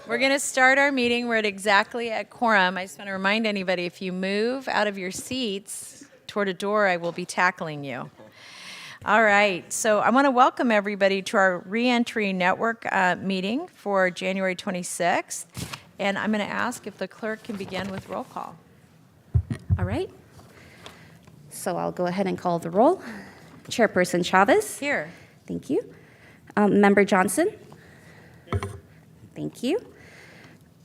We're going to start our meeting. We're exactly at quorum. I just want to remind anybody, if you move out of your seats toward a door, I will be tackling you. All right, so I want to welcome everybody to our Reentry Network meeting for January 26th. And I'm going to ask if the clerk can begin with roll call. All right. So I'll go ahead and call the roll. Chairperson Chavez. Here. Thank you. Member Johnson. Here. Thank you.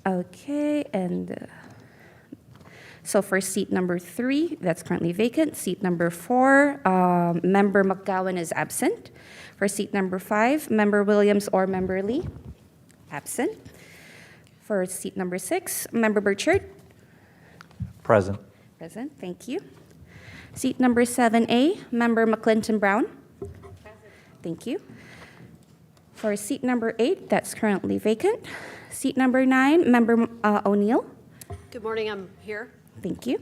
Okay, and so for seat number 3, that's currently vacant. Seat number 4, Member McGowan is absent. For seat number 5, Member Williams or Member Lee, absent. For seat number 6, Member Burchard. Present. Present, thank you. Seat number 7A, Member McClinton Brown. Thank you. For seat number 8, that's currently vacant. Seat number 9, Member O'Neill. Good morning, I'm here. Thank you.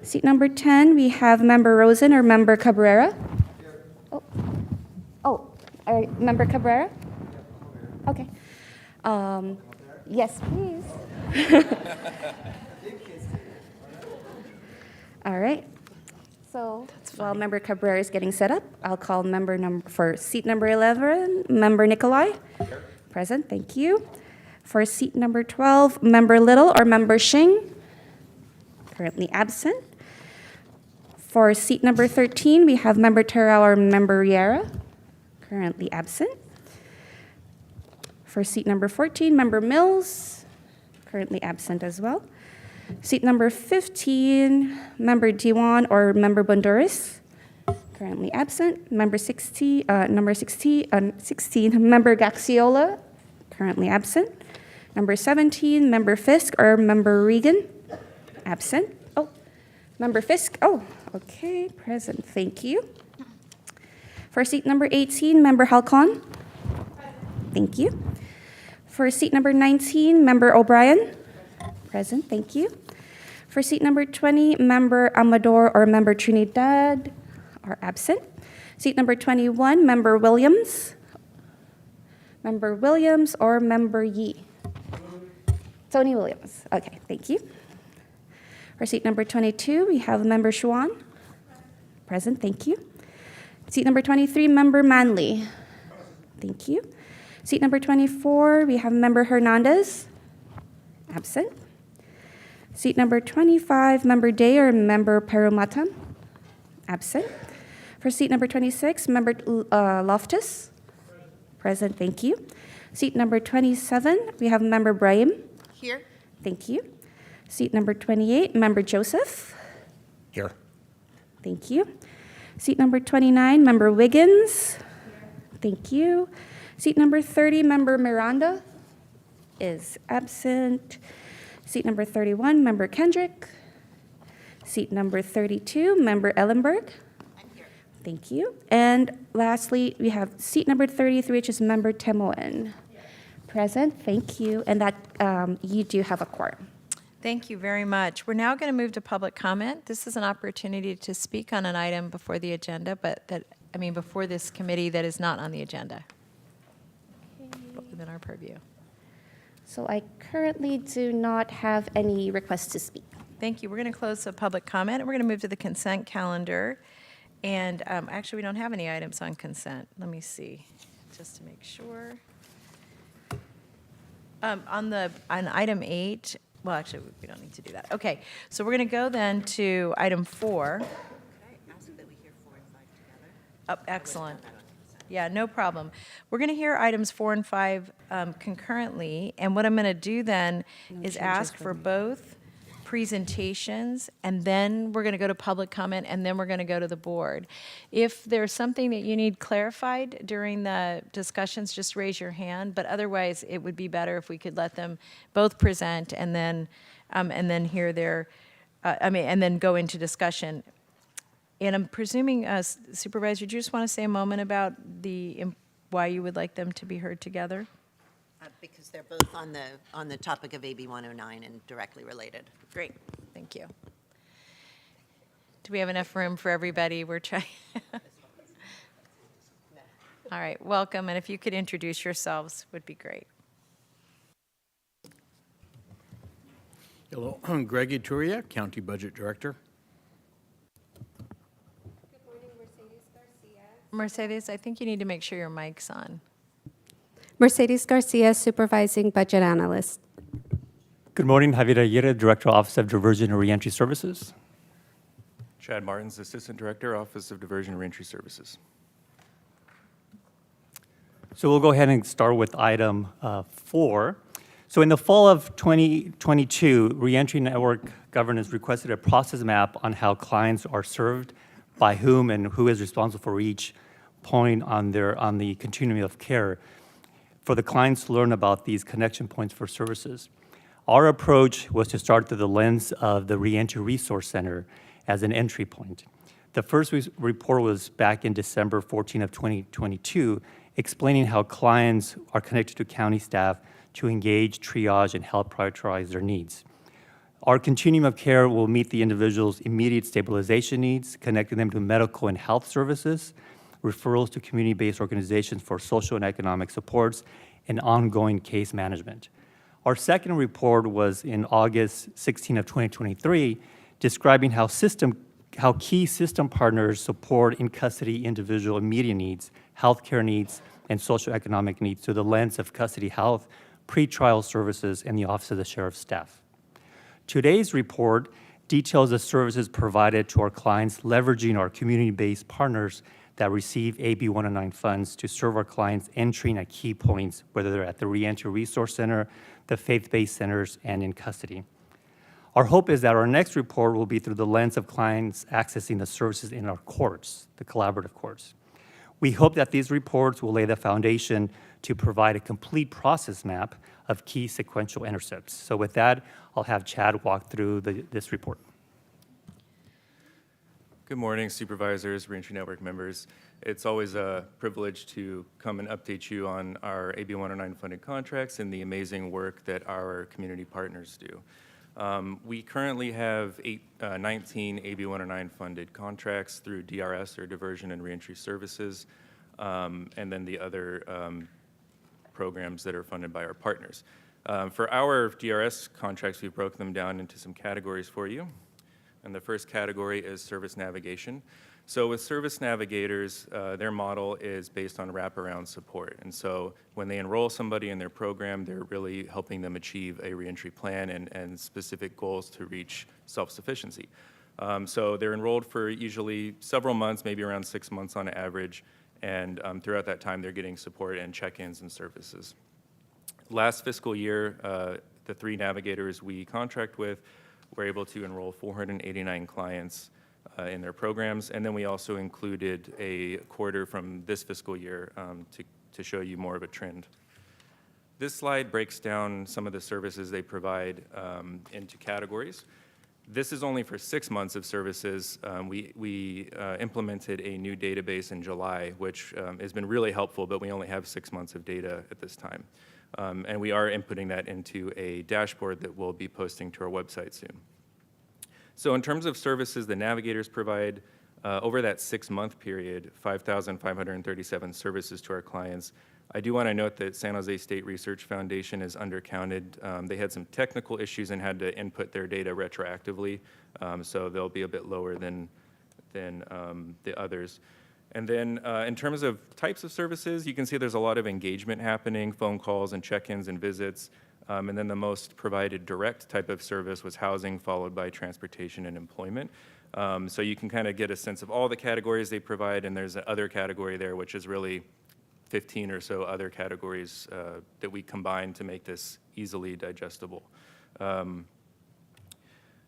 Seat number 10, we have Member Rosen or Member Cabrera. Member Cabrera? Okay. Yes, please. All right. So while Member Cabrera is getting set up, I'll call for seat number 11, Member Nicolai. Here. Present, thank you. For seat number 12, Member Little or Member Shing. Currently absent. For seat number 13, we have Member Terrell or Member Riera. Currently absent. For seat number 14, Member Mills. Currently absent as well. Seat number 15, Member Diwan or Member Bonduris, currently absent. Number 16, Member Gaxiola, currently absent. Number 17, Member Fisk or Member Regan, absent. Member Fisk, okay, present, thank you. For seat number 18, Member Halcon, thank you. For seat number 19, Member O'Brien, present, thank you. For seat number 20, Member Amador or Member Trinidad are absent. Seat number 21, Member Williams. Member Williams or Member Yee? Tony Williams. Okay, thank you. For seat number 22, we have Member Chuan. Present, thank you. Seat number 23, Member Manley. Thank you. Seat number 24, we have Member Hernandez. Absent. Seat number 25, Member Day or Member Perumatam. Absent. For seat number 26, Member Loftus. Present, thank you. Seat number 27, we have Member Brahim. Here. Thank you. Seat number 28, Member Joseph. Here. Thank you. Seat number 29, Member Wiggins. Thank you. Seat number 30, Member Miranda is absent. Seat number 31, Member Kendrick. Seat number 32, Member Ellenberg. I'm here. Thank you. And lastly, we have seat number 33, which is Member Temoen. Present, thank you. And that you do have a quorum. Thank you very much. We're now going to move to public comment. This is an opportunity to speak on an item before the agenda, before this committee that is not on the agenda. But within our purview. So I currently do not have any requests to speak. Thank you. We're going to close the public comment, and we're going to move to the consent calendar. And actually, we don't have any items on consent. Let me see, just to make sure. On item 8, well, actually, we don't need to do that. Okay, so we're going to go then to item 4. Could I ask that we hear 4 and 5 together? Oh, excellent. Yeah, no problem. We're going to hear items 4 and 5 concurrently, and what I'm going to do then is ask for both presentations, and then we're going to go to public comment, and then we're going to go to the board. If there's something that you need clarified during the discussions, just raise your hand, but otherwise it would be better if we could let them both present and then hear their, and then go into discussion. And I'm presuming, Supervisor, do you just want to say a moment about why you would like them to be heard together? Because they're both on the topic of AB 109 and directly related. Great, thank you. Do we have enough room for everybody? We're trying. All right, welcome, and if you could introduce yourselves, would be great. Hello, Greg Ituria, County Budget Director. Mercedes, I think you need to make sure your mic's on. Mercedes Garcia, Supervising Budget Analyst. Good morning, Javier Aguirre, Director, Office of Diversion and Reentry Services. Chad Martins, Assistant Director, Office of Diversion and Reentry Services. So we'll go ahead and start with item 4. So in the fall of 2022, Reentry Network Governance requested a process map on how clients are served, by whom, and who is responsible for each point on the continuum of care for the clients to learn about these connection points for services. Our approach was to start through the lens of the Reentry Resource Center as an entry point. The first report was back in December 14 of 2022, explaining how clients are connected to county staff to engage, triage, and help prioritize their needs. Our continuum of care will meet the individual's immediate stabilization needs, connecting them to medical and health services, referrals to community-based organizations for social and economic supports, and ongoing case management. Our second report was in August 16 of 2023, describing how key system partners support in-custody individual immediate needs, healthcare needs, and socioeconomic needs through the lens of custody health, pretrial services, and the Office of the Sheriff's staff. Today's report details the services provided to our clients leveraging our community-based partners that receive AB 109 funds to serve our clients entering at key points, whether they're at the Reentry Resource Center, the faith-based centers, and in custody. Our hope is that our next report will be through the lens of clients accessing the services in our courts, the collaborative courts. We hope that these reports will lay the foundation to provide a complete process map of key sequential intercepts. So with that, I'll have Chad walk through this report. Good morning, supervisors, Reentry Network members. It's always a privilege to come and update you on our AB 109 funded contracts and the amazing work that our community partners do. We currently have 19 AB 109 funded contracts through DRS, or Diversion and Reentry Services, and then the other programs that are funded by our partners. For our DRS contracts, we've broken them down into some categories for you. And the first category is service navigation. So with service navigators, their model is based on wraparound support. And so when they enroll somebody in their program, they're really helping them achieve a reentry plan and specific goals to reach self-sufficiency. So they're enrolled for usually several months, maybe around 6 months on average. And throughout that time, they're getting support and check-ins and services. Last fiscal year, the 3 navigators we contract with were able to enroll 489 clients in their programs. And then we also included a quarter from this fiscal year to show you more of a trend. This slide breaks down some of the services they provide into categories. This is only for 6 months of services. We implemented a new database in July, which has been really helpful, but we only have 6 months of data at this time. And we are inputting that into a dashboard that we'll be posting to our website soon. So in terms of services the navigators provide, over that 6-month period, 5,537 services to our clients. I do want to note that San Jose State Research Foundation is undercounted. They had some technical issues and had to input their data retroactively, so they'll be a bit lower than the others. And then in terms of types of services, you can see there's a lot of engagement happening, phone calls and check-ins and visits. And then the most provided direct type of service was housing, followed by transportation and employment. So you can kind of get a sense of all the categories they provide, and there's another category there, which is really 15 or so other categories that we combine to make this easily digestible.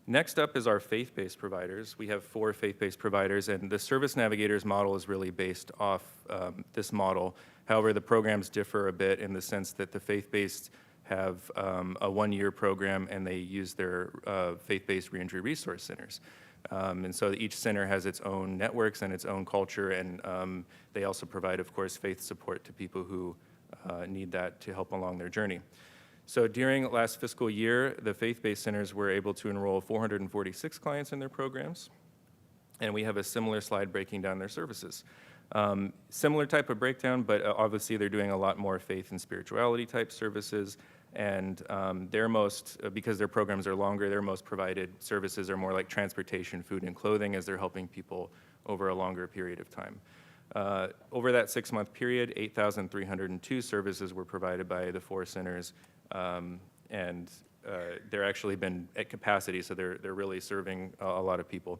Next up is our faith-based providers. We have 4 faith-based providers, and the service navigators model is really based off this model. However, the programs differ a bit in the sense that the faith-based have a 1-year program, and they use their faith-based reentry resource centers. And so each center has its own networks and its own culture, and they also provide, of course, faith support to people who need that to help along their journey. So during last fiscal year, the faith-based centers were able to enroll 446 clients in their programs, and we have a similar slide breaking down their services. Similar type of breakdown, but obviously they're doing a lot more faith and spirituality type services, And their most, because their programs are longer, their most provided services are more like transportation, food, and clothing as they're helping people over a longer period of time. Over that 6-month period, 8,302 services were provided by the 4 centers, and they're actually been at capacity, so they're really serving a lot of people.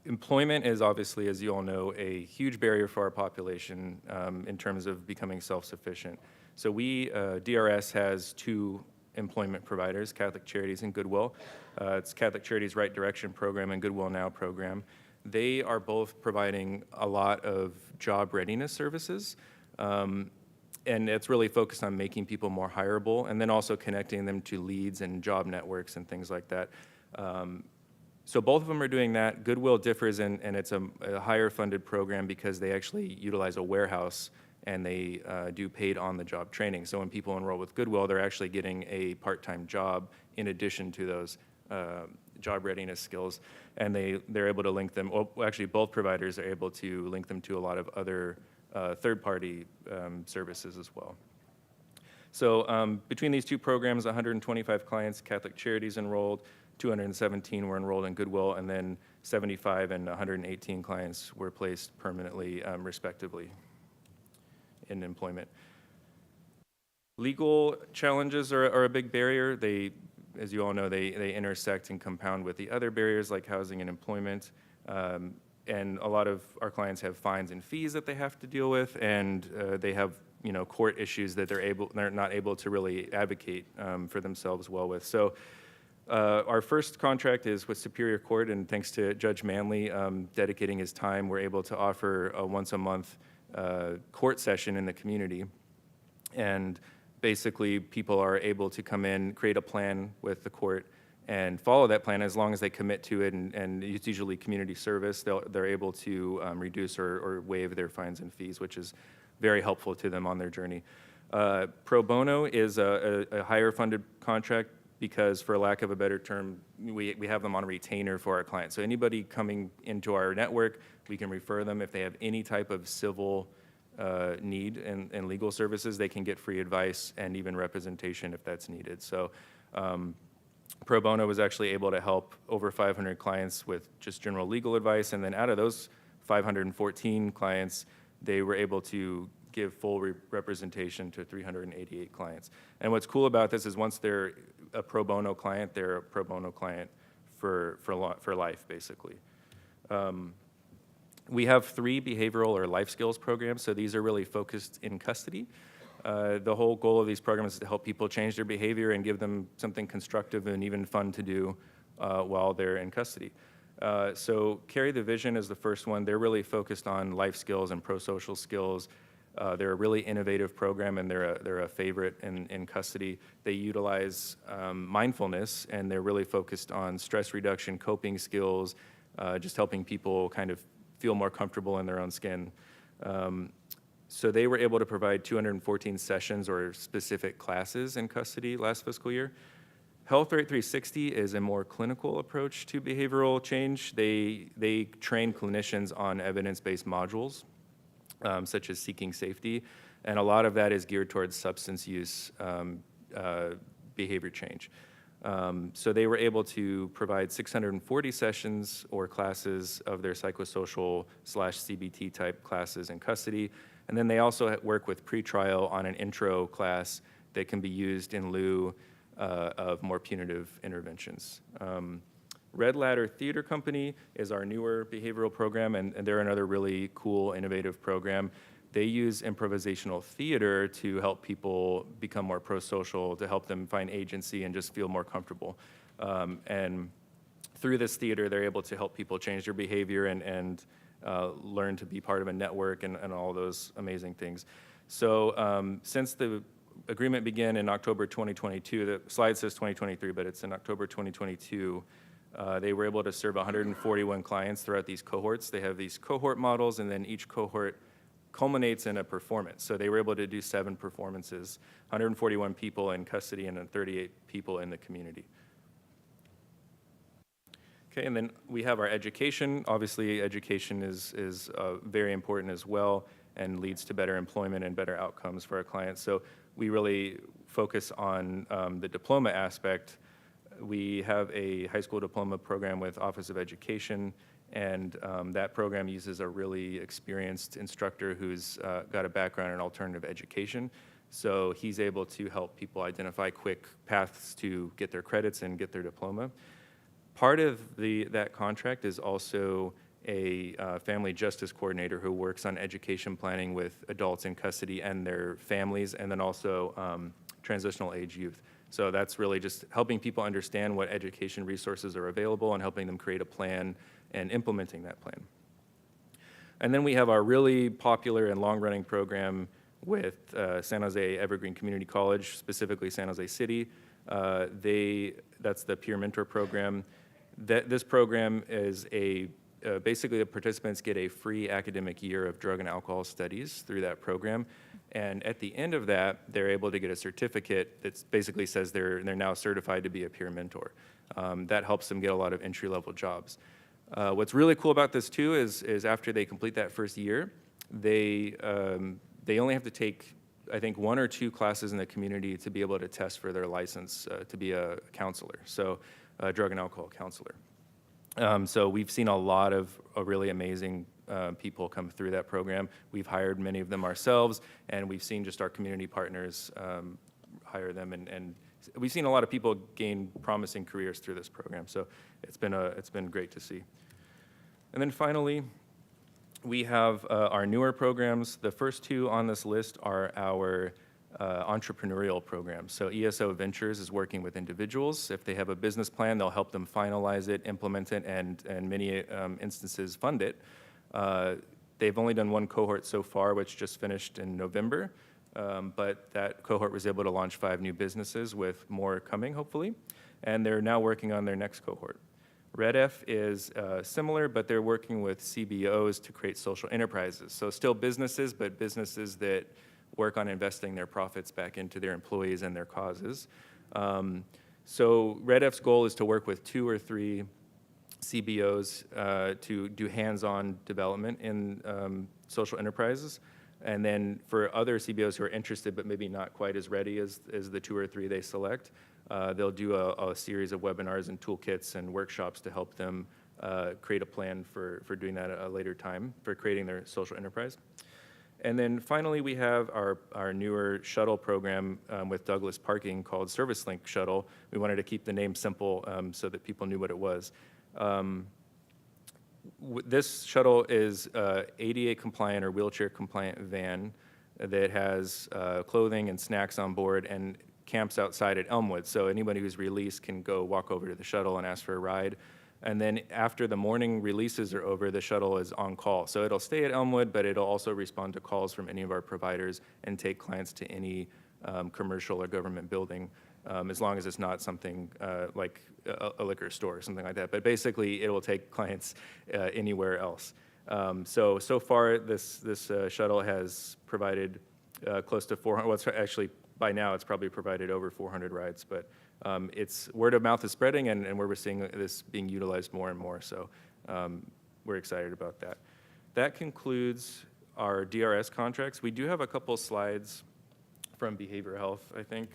Employment is obviously, as you all know, a huge barrier for our population in terms of becoming self-sufficient. So DRS has 2 employment providers, Catholic Charities and Goodwill. It's Catholic Charities Right Direction program and Goodwill Now program. They are both providing a lot of job readiness services, and it's really focused on making people more hireable and then also connecting them to leads and job networks and things like that. So both of them are doing that. Goodwill differs, and it's a higher funded program because they actually utilize a warehouse and they do paid on-the-job training. So when people enroll with Goodwill, they're actually getting a part-time job in addition to those job readiness skills, and they're able to link them. Well, actually, both providers are able to link them to a lot of other third-party services as well. So between these 2 programs, 125 clients, Catholic Charities enrolled, 217 were enrolled in Goodwill, and then 75 and 118 clients were placed permanently, respectively, in employment. Legal challenges are a big barrier. They, as you all know, they intersect and compound with the other barriers like housing and employment. And a lot of our clients have fines and fees that they have to deal with, and they have court issues that they're not able to really advocate for themselves well with. So our first contract is with Superior Court, and thanks to Judge Manley dedicating his time, we're able to offer a once-a-month court session in the community. And basically, people are able to come in, create a plan with the court, and follow that plan as long as they commit to it, and it's usually community service. They're able to reduce or waive their fines and fees, which is very helpful to them on their journey. Pro bono is a higher funded contract because, for lack of a better term, we have them on retainer for our clients. So anybody coming into our network, we can refer them. If they have any type of civil need and legal services, they can get free advice and even representation if that's needed. So Pro bono was actually able to help over 500 clients with just general legal advice, and then out of those 514 clients, they were able to give full representation to 388 clients. And what's cool about this is once they're a pro bono client, they're a pro bono client for life, basically. We have 3 behavioral or life skills programs, so these are really focused in custody. The whole goal of these programs is to help people change their behavior and give them something constructive and even fun to do while they're in custody. So Carry the Vision is the first one. They're really focused on life skills and pro-social skills. They're a really innovative program, and they're a favorite in custody. They utilize mindfulness, and they're really focused on stress reduction, coping skills, just helping people kind of feel more comfortable in their own skin. So they were able to provide 214 sessions or specific classes in custody last fiscal year. Health Rate 360 is a more clinical approach to behavioral change. They train clinicians on evidence-based modules, such as seeking safety, and a lot of that is geared towards substance use behavior change. So they were able to provide 640 sessions or classes of their psychosocial/CBT type classes in custody. And then they also work with pretrial on an intro class that can be used in lieu of more punitive interventions. Red Ladder Theater Company is our newer behavioral program, and they're another really cool, innovative program. They use improvisational theater to help people become more pro-social, to help them find agency and just feel more comfortable. And through this theater, they're able to help people change their behavior and learn to be part of a network and all those amazing things. So since the agreement began in October 2022, the slide says 2023, but it's in October 2022, they were able to serve 141 clients throughout these cohorts. They have these cohort models, and then each cohort culminates in a performance. So they were able to do 7 performances, 141 people in custody and then 38 people in the community. Okay, and then we have our education. Obviously, education is very important as well and leads to better employment and better outcomes for our clients. So we really focus on the diploma aspect. We have a high school diploma program with Office of Education, and that program uses a really experienced instructor who's got a background in alternative education. So he's able to help people identify quick paths to get their credits and get their diploma. Part of that contract is also a family justice coordinator who works on education planning with adults in custody and their families, and then also transitional age youth. So that's really just helping people understand what education resources are available and helping them create a plan and implementing that plan. And then we have our really popular and long-running program with San Jose Evergreen Community College, specifically San Jose City. That's the Peer Mentor Program. This program is basically the participants get a free academic year of drug and alcohol studies through that program. And at the end of that, they're able to get a certificate that basically says they're now certified to be a peer mentor. That helps them get a lot of entry-level jobs. What's really cool about this too is after they complete that first year, they only have to take, I think, 1 or 2 classes in the community to be able to test for their license to be a counselor, so a drug and alcohol counselor. So we've seen a lot of really amazing people come through that program. We've hired many of them ourselves, and we've seen just our community partners hire them, and we've seen a lot of people gain promising careers through this program. So it's been great to see. And then finally, we have our newer programs. The first 2 on this list are our entrepreneurial programs. So ESO Ventures is working with individuals. If they have a business plan, they'll help them finalize it, implement it, and in many instances fund it. They've only done 1 cohort so far, which just finished in November, but that cohort was able to launch 5 new businesses with more coming, hopefully, and they're now working on their next cohort. RedF is similar, but they're working with CBOs to create social enterprises. So still businesses, but businesses that work on investing their profits back into their employees and their causes. So RedF's goal is to work with 2 or 3 CBOs to do hands-on development in social enterprises. And then for other CBOs who are interested but maybe not quite as ready as the 2 or 3 they select, they'll do a series of webinars and toolkits and workshops to help them create a plan for doing that at a later time, for creating their social enterprise. And then finally, we have our newer shuttle program with Douglas Parking called Service Link Shuttle. We wanted to keep the name simple so that people knew what it was. This shuttle is ADA compliant or wheelchair compliant van that has clothing and snacks on board and camps outside at Elmwood. So anybody who's released can go walk over to the shuttle and ask for a ride. And then after the morning releases are over, the shuttle is on call. So it'll stay at Elmwood, but it'll also respond to calls from any of our providers and take clients to any commercial or government building, as long as it's not something like a liquor store or something like that. But basically, it will take clients anywhere else. So far, this shuttle has provided close to 400, well, it's actually, by now, it's probably provided over 400 rides, but it's word of mouth is spreading, and we're seeing this being utilized more and more, so we're excited about that. That concludes our DRS contracts. We do have a couple slides from behavioral health, I think.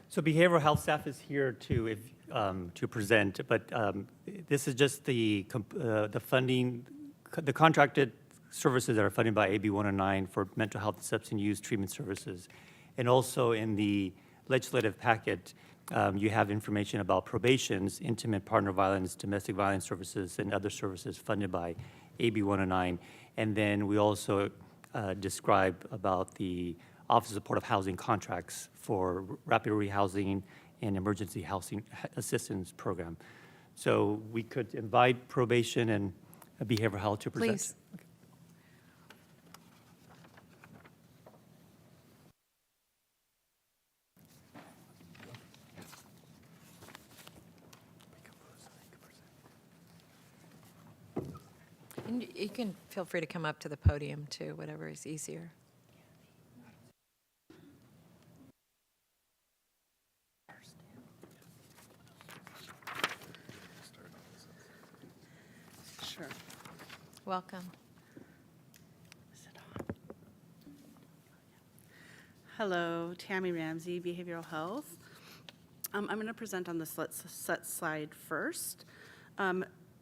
So behavioral health staff is here to present, but this is just the funding, the contracted services that are funded by AB 109 for mental health and substance use treatment services. And also in the legislative packet, you have information about probations, intimate partner violence, domestic violence services, and other services funded by AB 109. And then we also describe about the Office of Supportive Housing contracts for rapid rehousing and emergency housing assistance program. So we could invite probation and behavioral health to present. Please. Okay. And you can feel free to come up to the podium too, whatever is easier. Sure. Welcome. Hello, Tammy Ramsey, Behavioral Health. I'm going to present on the set slide first.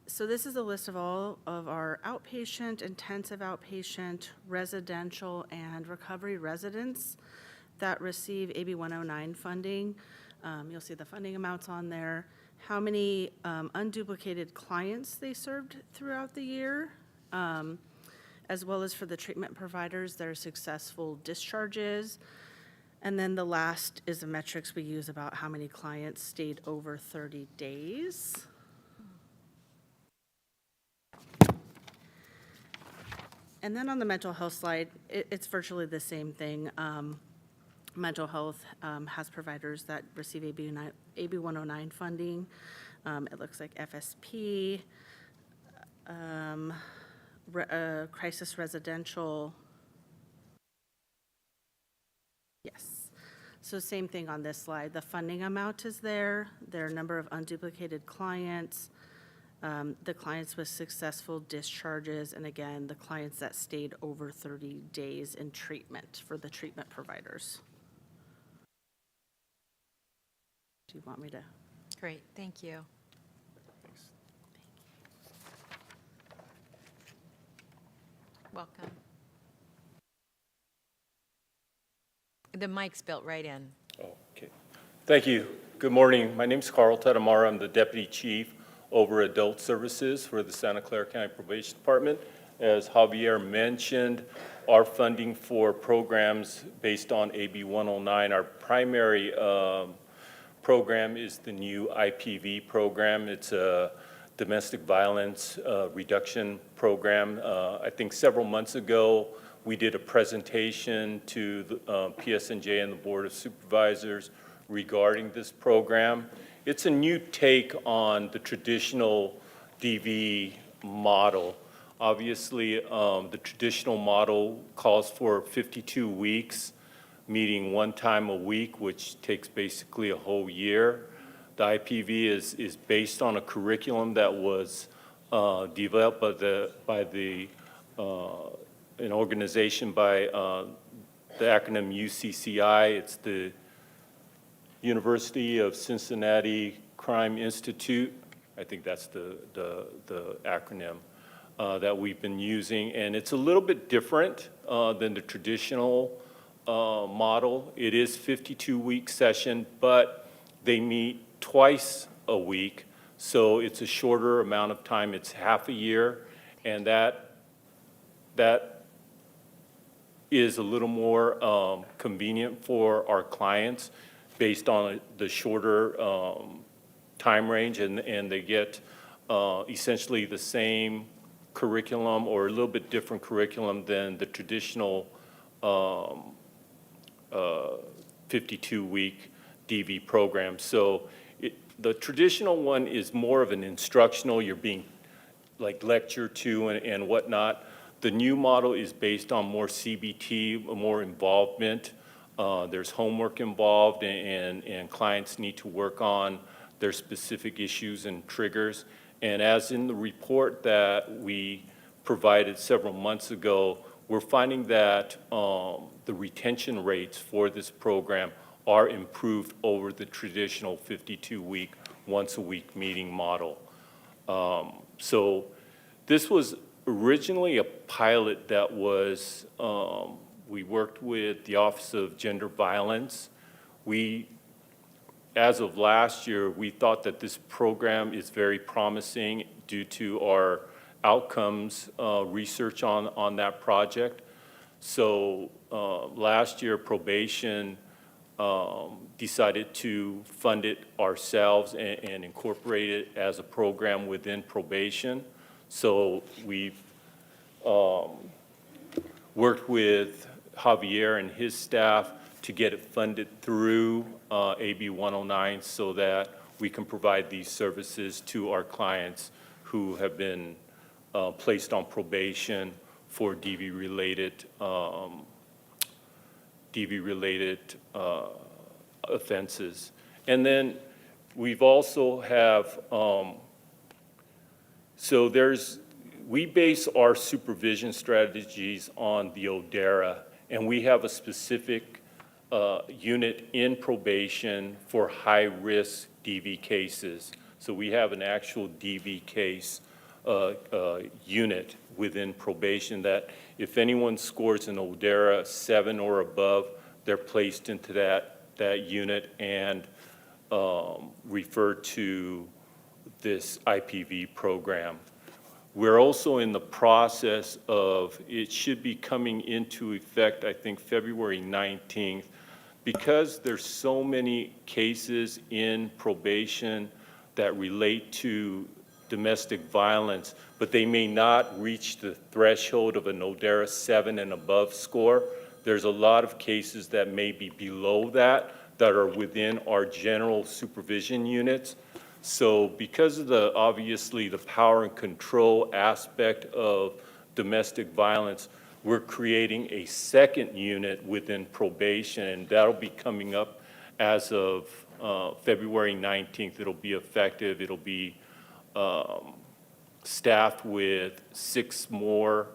So this is a list of all of our outpatient, intensive outpatient, residential, and recovery residents that receive AB 109 funding. You'll see the funding amounts on there, how many unduplicated clients they served throughout the year, as well as for the treatment providers, their successful discharges. And then the last is the metrics we use about how many clients stayed over 30 days. And then on the mental health slide, it's virtually the same thing. Mental health has providers that receive AB 109 funding. It looks like FSP, crisis residential. Yes. So same thing on this slide. The funding amount is there. There are a number of unduplicated clients, the clients with successful discharges, and again, the clients that stayed over 30 days in treatment for the treatment providers. Do you want me to? Great, thank you. Welcome. The mic's built right in. Okay. Thank you. Good morning. My name's Carl Tadamara. I'm the Deputy Chief over Adult Services for the Santa Clara County Probation Department. As Javier mentioned, our funding for programs based on AB 109, our primary program is the new IPV program. It's a domestic violence reduction program. I think several months ago, we did a presentation to the PSNJ and the Board of Supervisors regarding this program. It's a new take on the traditional DV model. Obviously, the traditional model calls for 52 weeks, meeting one time a week, which takes basically a whole year. The IPV is based on a curriculum that was developed by an organization by the acronym UCCI. It's the University of Cincinnati Crime Institute. I think that's the acronym that we've been using. And it's a little bit different than the traditional model. It is 52-week session, but they meet twice a week. So it's a shorter amount of time. It's half a year. And that is a little more convenient for our clients based on the shorter time range, and they get essentially the same curriculum or a little bit different curriculum than the traditional 52-week DV program. So the traditional one is more of an instructional, you're being like lectured to and whatnot. The new model is based on more CBT, more involvement. There's homework involved, and clients need to work on their specific issues and triggers. And as in the report that we provided several months ago, we're finding that the retention rates for this program are improved over the traditional 52-week, once-a-week meeting model. So this was originally a pilot that was, we worked with the Office of Gender Violence. As of last year, we thought that this program is very promising due to our outcomes research on that project. So last year, probation decided to fund it ourselves and incorporate it as a program within probation. So we've worked with Javier and his staff to get it funded through AB 109 so that we can provide these services to our clients who have been placed on probation for DV-related offenses. And then we've also have, we base our supervision strategies on the ODERA, and we have a specific unit in probation for high-risk DV cases. So we have an actual DV case unit within probation that if anyone scores an ODERA 7 or above, they're placed into that unit and referred to this IPV program. We're also in the process of, it should be coming into effect, I think, February 19th. Because there's so many cases in probation that relate to domestic violence, but they may not reach the threshold of an ODERA 7 and above score. There's a lot of cases that may be below that are within our general supervision units. So because of obviously the power and control aspect of domestic violence, we're creating a second unit within probation, and that'll be coming up as of February 19th. It'll be effective. It'll be staffed with 6 more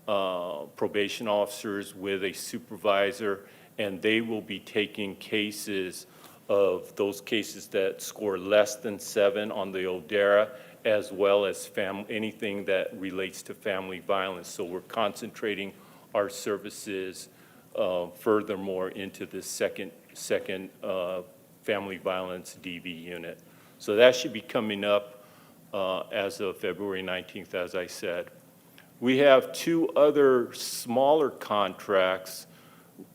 probation officers with a supervisor, and they will be taking cases of those cases that score less than 7 on the ODERA, as well as anything that relates to family violence. So we're concentrating our services furthermore into this second family violence DV unit. So that should be coming up as of February 19th, as I said. We have 2 other smaller contracts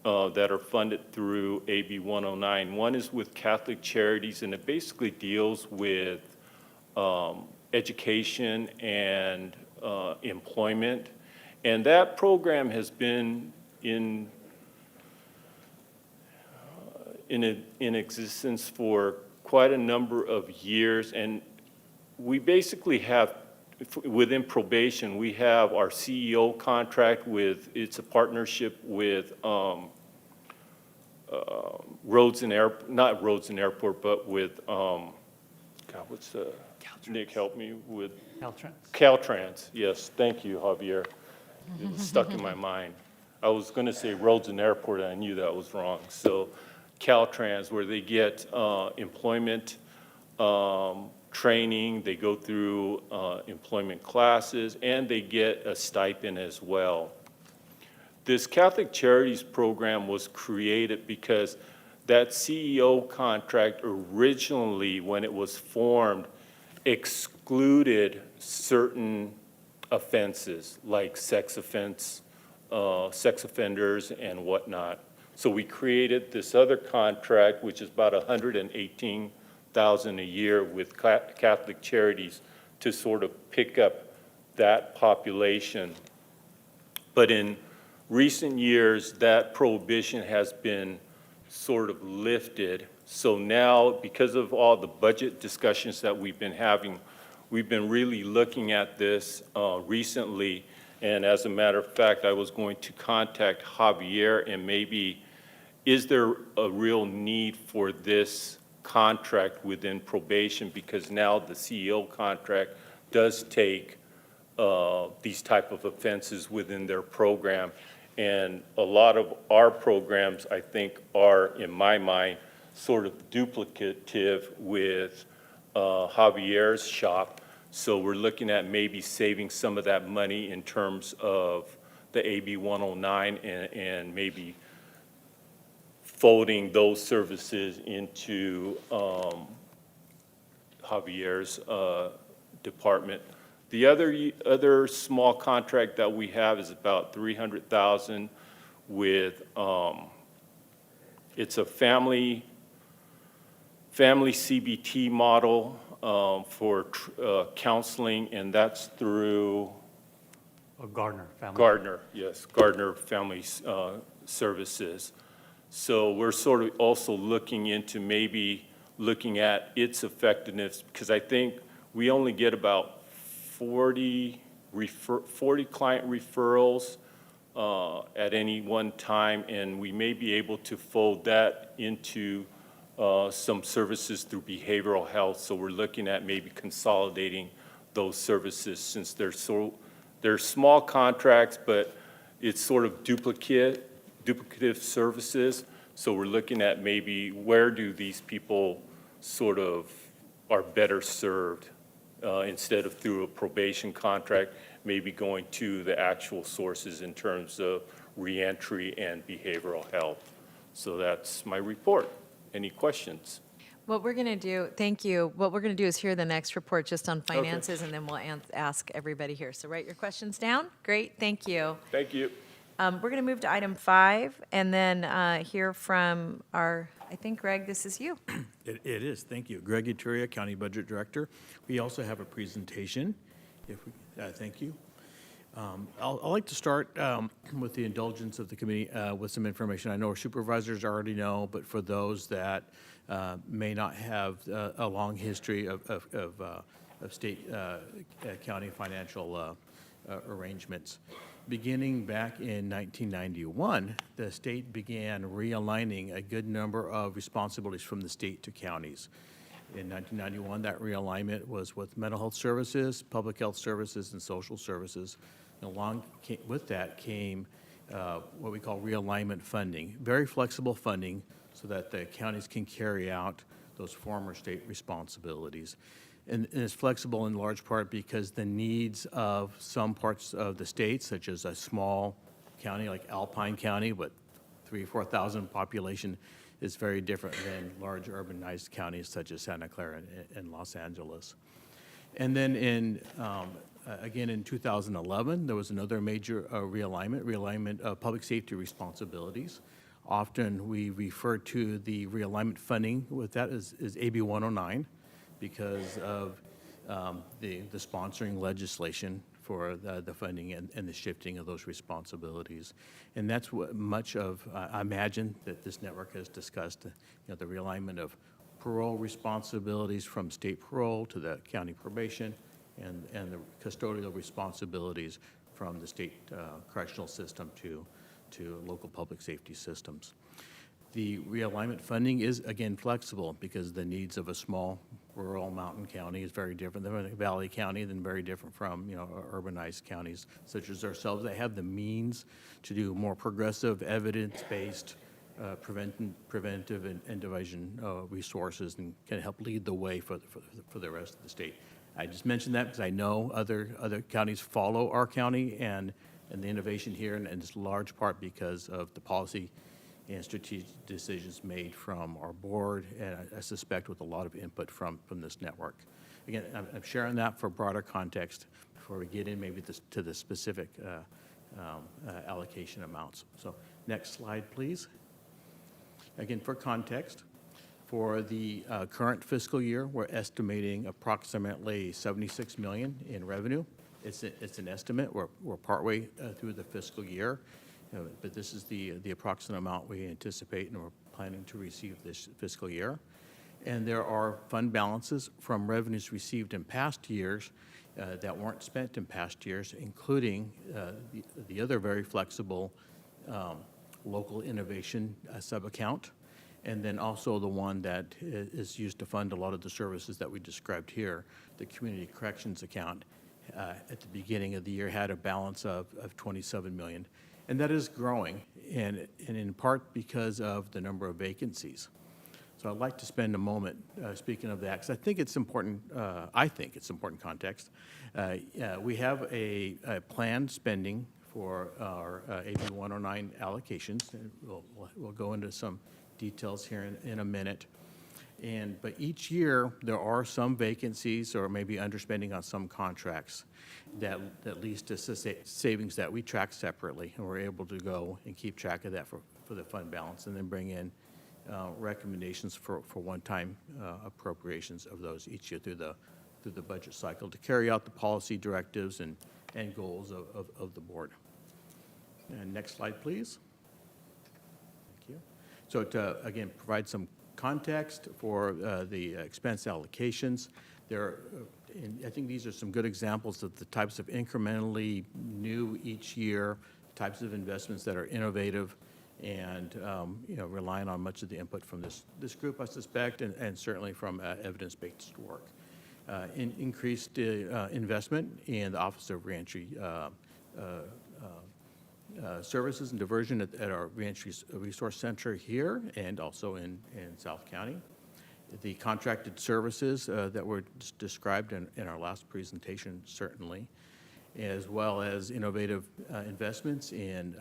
that are funded through AB 109. One is with Catholic Charities, and it basically deals with education and employment. And that program has been in existence for quite a number of years. And we basically have, within probation, we have our CEO contract with, it's a partnership with not Roads and Airport, but with, God, what's the, Nick, help me with? Caltrans. Caltrans, yes, thank you, Javier. It was stuck in my mind. I was going to say Roads and Airport, and I knew that was wrong. So Caltrans, where they get employment training, they go through employment classes, and they get a stipend as well. This Catholic Charities program was created because that CEO contract originally, when it was formed, excluded certain offenses like sex offenders and whatnot. So we created this other contract, which is about $118,000 a year with Catholic Charities to sort of pick up that population. But in recent years, that prohibition has been sort of lifted. So now, because of all the budget discussions that we've been having, we've been really looking at this recently. And as a matter of fact, I was going to contact Javier and maybe, is there a real need for this contract within probation? Because now the CEO contract does take these type of offenses within their program. And a lot of our programs, I think, are, in my mind, sort of duplicative with Javier's shop. So we're looking at maybe saving some of that money in terms of the AB 109 and maybe folding those services into Javier's department. The other small contract that we have is about $300,000 with, it's a family CBT model for counseling, and that's through Gardner Family. Gardner, yes, Gardner Family Services. So we're sort of also looking into maybe looking at its effectiveness, because I think we only get about 40 client referrals at any one time, and we may be able to fold that into some services through behavioral health. So we're looking at maybe consolidating those services, since they're small contracts, but it's sort of duplicative services. So we're looking at maybe where do these people sort of are better served instead of through a probation contract, maybe going to the actual sources in terms of reentry and behavioral health. So that's my report. Any questions? What we're going to do, thank you. What we're going to do is hear the next report just on finances, and then we'll ask everybody here. So write your questions down. Great, thank you. Thank you. We're going to move to item 5, and then hear from our, I think, Greg, this is you. It is, thank you. Greg Ituria, County Budget Director. We also have a presentation, thank you. I'd like to start with the indulgence of the committee with some information. I know our supervisors already know, but for those that may not have a long history of state county financial arrangements. Beginning back in 1991, the state began realigning a good number of responsibilities from the state to counties. In 1991, that realignment was with mental health services, public health services, and social services. And along with that came what we call realignment funding, very flexible funding so that the counties can carry out those former state responsibilities. And it's flexible in large part because the needs of some parts of the state, such as a small county like Alpine County with 3,000 or 4,000 population, is very different than large urbanized counties such as Santa Clara and Los Angeles. And then again in 2011, there was another major realignment of public safety responsibilities. Often we refer to the realignment funding with that as AB 109 because of the sponsoring legislation for the funding and the shifting of those responsibilities. And that's what much of, I imagine, that this network has discussed, the realignment of parole responsibilities from state parole to the county probation and the custodial responsibilities from the state correctional system to local public safety systems. The realignment funding is, again, flexible because the needs of a small rural mountain county is very different than a valley county, then very different from, urbanized counties such as ourselves that have the means to do more progressive, evidence-based preventive and intervention resources and can help lead the way for the rest of the state. I just mentioned that because I know other counties follow our county and the innovation here, and it's large part because of the policy and strategic decisions made from our board, and I suspect with a lot of input from this network. Again, I'm sharing that for broader context before we get in maybe to the specific allocation amounts. So next slide, please. Again, for context, for the current fiscal year, we're estimating approximately $76 million in revenue. It's an estimate. We're partway through the fiscal year. But this is the approximate amount we anticipate and we're planning to receive this fiscal year. And there are fund balances from revenues received in past years that weren't spent in past years, including the other very flexible local innovation sub-account, and then also the one that is used to fund a lot of the services that we described here, the community corrections account. At the beginning of the year had a balance of $27 million. And that is growing, and in part because of the number of vacancies. So I'd like to spend a moment speaking of that, because I think it's important context. We have a planned spending for our AB 109 allocations, and we'll go into some details here in a minute. But each year, there are some vacancies or maybe underspending on some contracts that leads to savings that we track separately, and we're able to go and keep track of that for the fund balance and then bring in recommendations for one-time appropriations of those each year through the budget cycle to carry out the policy directives and goals of the board. And next slide, please. Thank you. So to, again, provide some context for the expense allocations. I think these are some good examples of the types of incrementally new each year types of investments that are innovative and relying on much of the input from this group, I suspect, and certainly from evidence-based work. Increased investment in the Office of Reentry services and diversion at our reentry resource center here and also in South County. The contracted services that were described in our last presentation, certainly, as well as innovative investments in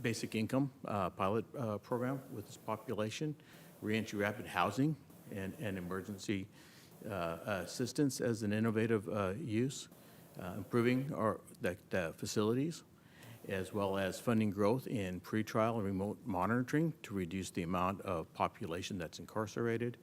basic income pilot program with this population, reentry rapid housing and emergency assistance as an innovative use, improving the facilities, as well as funding growth in pretrial and remote monitoring to reduce the amount of population that's incarcerated,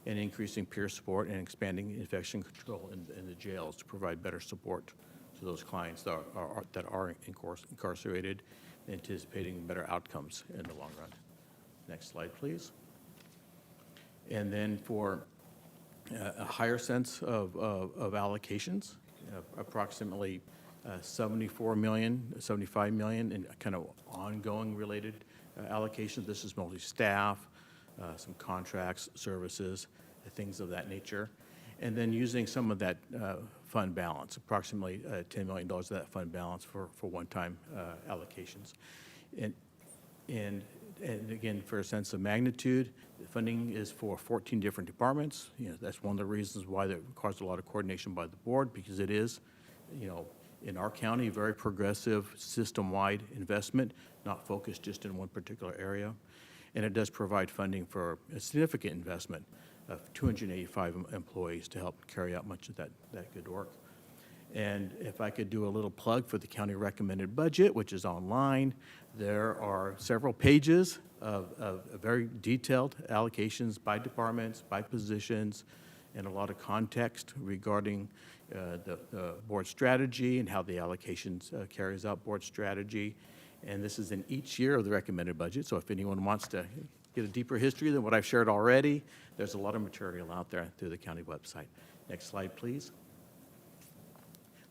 and increasing peer support and expanding infection control in the jails to provide better support to those clients that are incarcerated, anticipating better outcomes in the long run. Next slide, please. And then for a higher sense of allocations, approximately 74 million, 75 million in kind of ongoing related allocations. This is mostly staff, some contracts, services, things of that nature. And then using some of that fund balance, approximately $10 million of that fund balance for one-time allocations. And again, for a sense of magnitude, the funding is for 14 different departments. You know, that's one of the reasons why that requires a lot of coordination by the board, because it is, you know, in our county, very progressive, system-wide investment, not focused just in one particular area. And it does provide funding for a significant investment of 285 employees to help carry out much of that good work. And if I could do a little plug for the county recommended budget, which is online, there are several pages of very detailed allocations by departments, by positions, and a lot of context regarding the board strategy and how the allocations carries out board strategy. And this is in each year of the recommended budget. So if anyone wants to get a deeper history than what I've shared already, there's a lot of material out there through the county website. Next slide, please.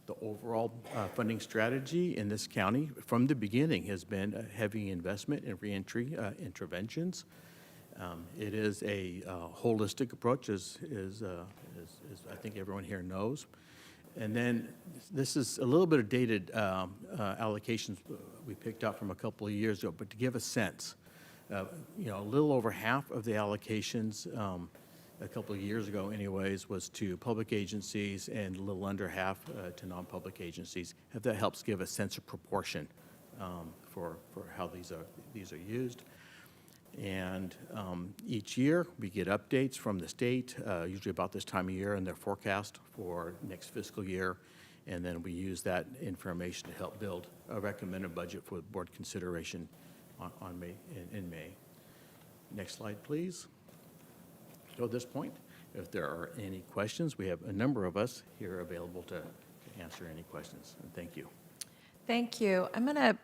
The overall funding strategy in this county from the beginning has been a heavy investment in reentry interventions. It is a holistic approach, as I think everyone here knows. And then this is a little bit of dated allocations we picked up from a couple of years ago, but to give a sense, you know, a little over half of the allocations a couple of years ago anyways was to public agencies and a little under half to non-public agencies. If that helps give a sense of proportion for how these are used. And each year we get updates from the state, usually about this time of year, and their forecast for next fiscal year. And then we use that information to help build a recommended budget for board consideration in May. Next slide, please. So at this point, if there are any questions, we have a number of us here available to answer any questions. And thank you. Thank you.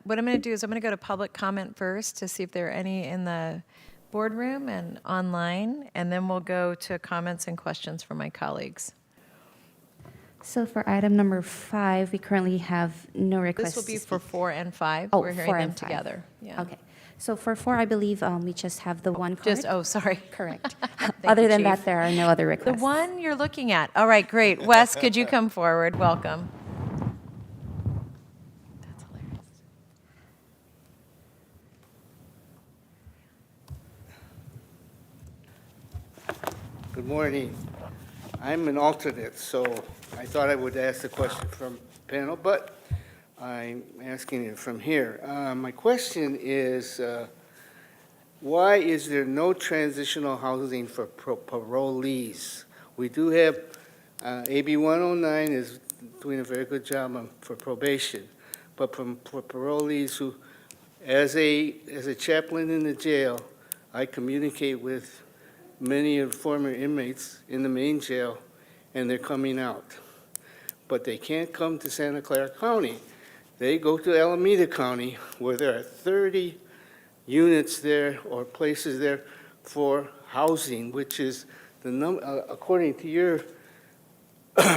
What I'm gonna do is I'm gonna go to public comment first to see if there are any in the boardroom and online, and then we'll go to comments and questions from my colleagues. So for item number 5, we currently have no requests. This will be to for speak. 4 and 5. Oh, We're hearing 4 them and 5. together. Yeah. Okay. So for 4, I believe we just have the one card. Just, oh, sorry. Correct. Thank Other you, than Chief. that, there are no other The requests. one you're looking at. All right, great. Wes, could you come forward? Welcome. That's hilarious. Good morning. I'm an alternate, so I thought I would ask the question from panel, but I'm asking it from here. My question is, why is there no transitional housing for parolees? We do have, AB 109 is doing a very good job for probation, but for parolees who, as a chaplain in the jail, I communicate with many of the former inmates in the main jail, and they're coming out. But they can't come to Santa Clara County. They go to Alameda County, where there are 30 units there or places there for housing, which is the according to your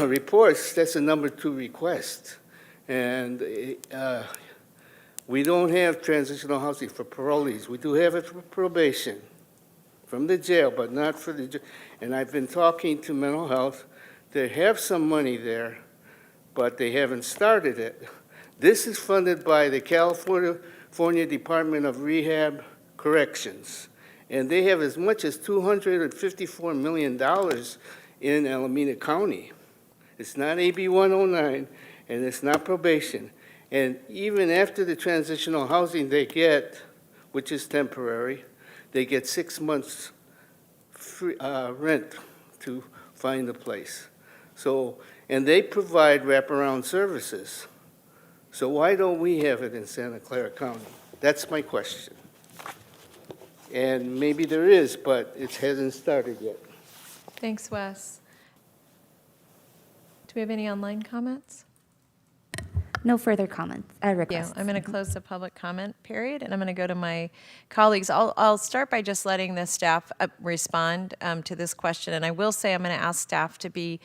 reports, that's the number 2 request. And we don't have transitional housing for parolees. We do have it for probation from the jail, but not for the, and I've been talking to mental health. They have some money there, but they haven't started it. This is funded by the California Department of Rehab Corrections, and they have as much as $254 million in Alameda County. It's not AB 109, and it's not probation. And even after the transitional housing they get, which is temporary, they get 6 months free, rent to find a place. So, and they provide wraparound services. So why don't we have it in Santa Clara County? That's my question. And maybe there is, but it hasn't started yet. Thanks, Wes. Do we have any online comments? No further comments, Yeah, requests. I'm going to close the public comment period, and I'm going to go to my colleagues. I'll start by just letting the staff respond to this question, and I will say I'm going to ask staff to be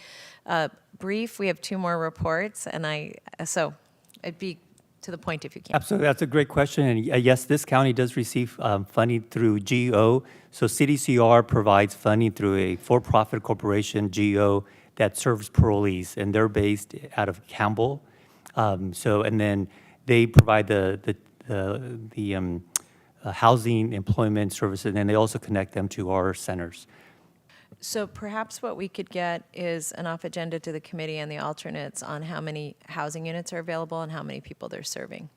brief. We have 2 more reports, and so it'd be to the point if you can. Absolutely, that's a great question. And yes, this county does receive funding through GO. So CDCR provides funding through a for-profit corporation, GO, that serves parolees, and they're based out of Campbell. And then they provide the housing, employment services, and then they also connect them to our centers. So perhaps what we could get is an off agenda to the committee and the alternates on how many housing units are available and how many people they're serving.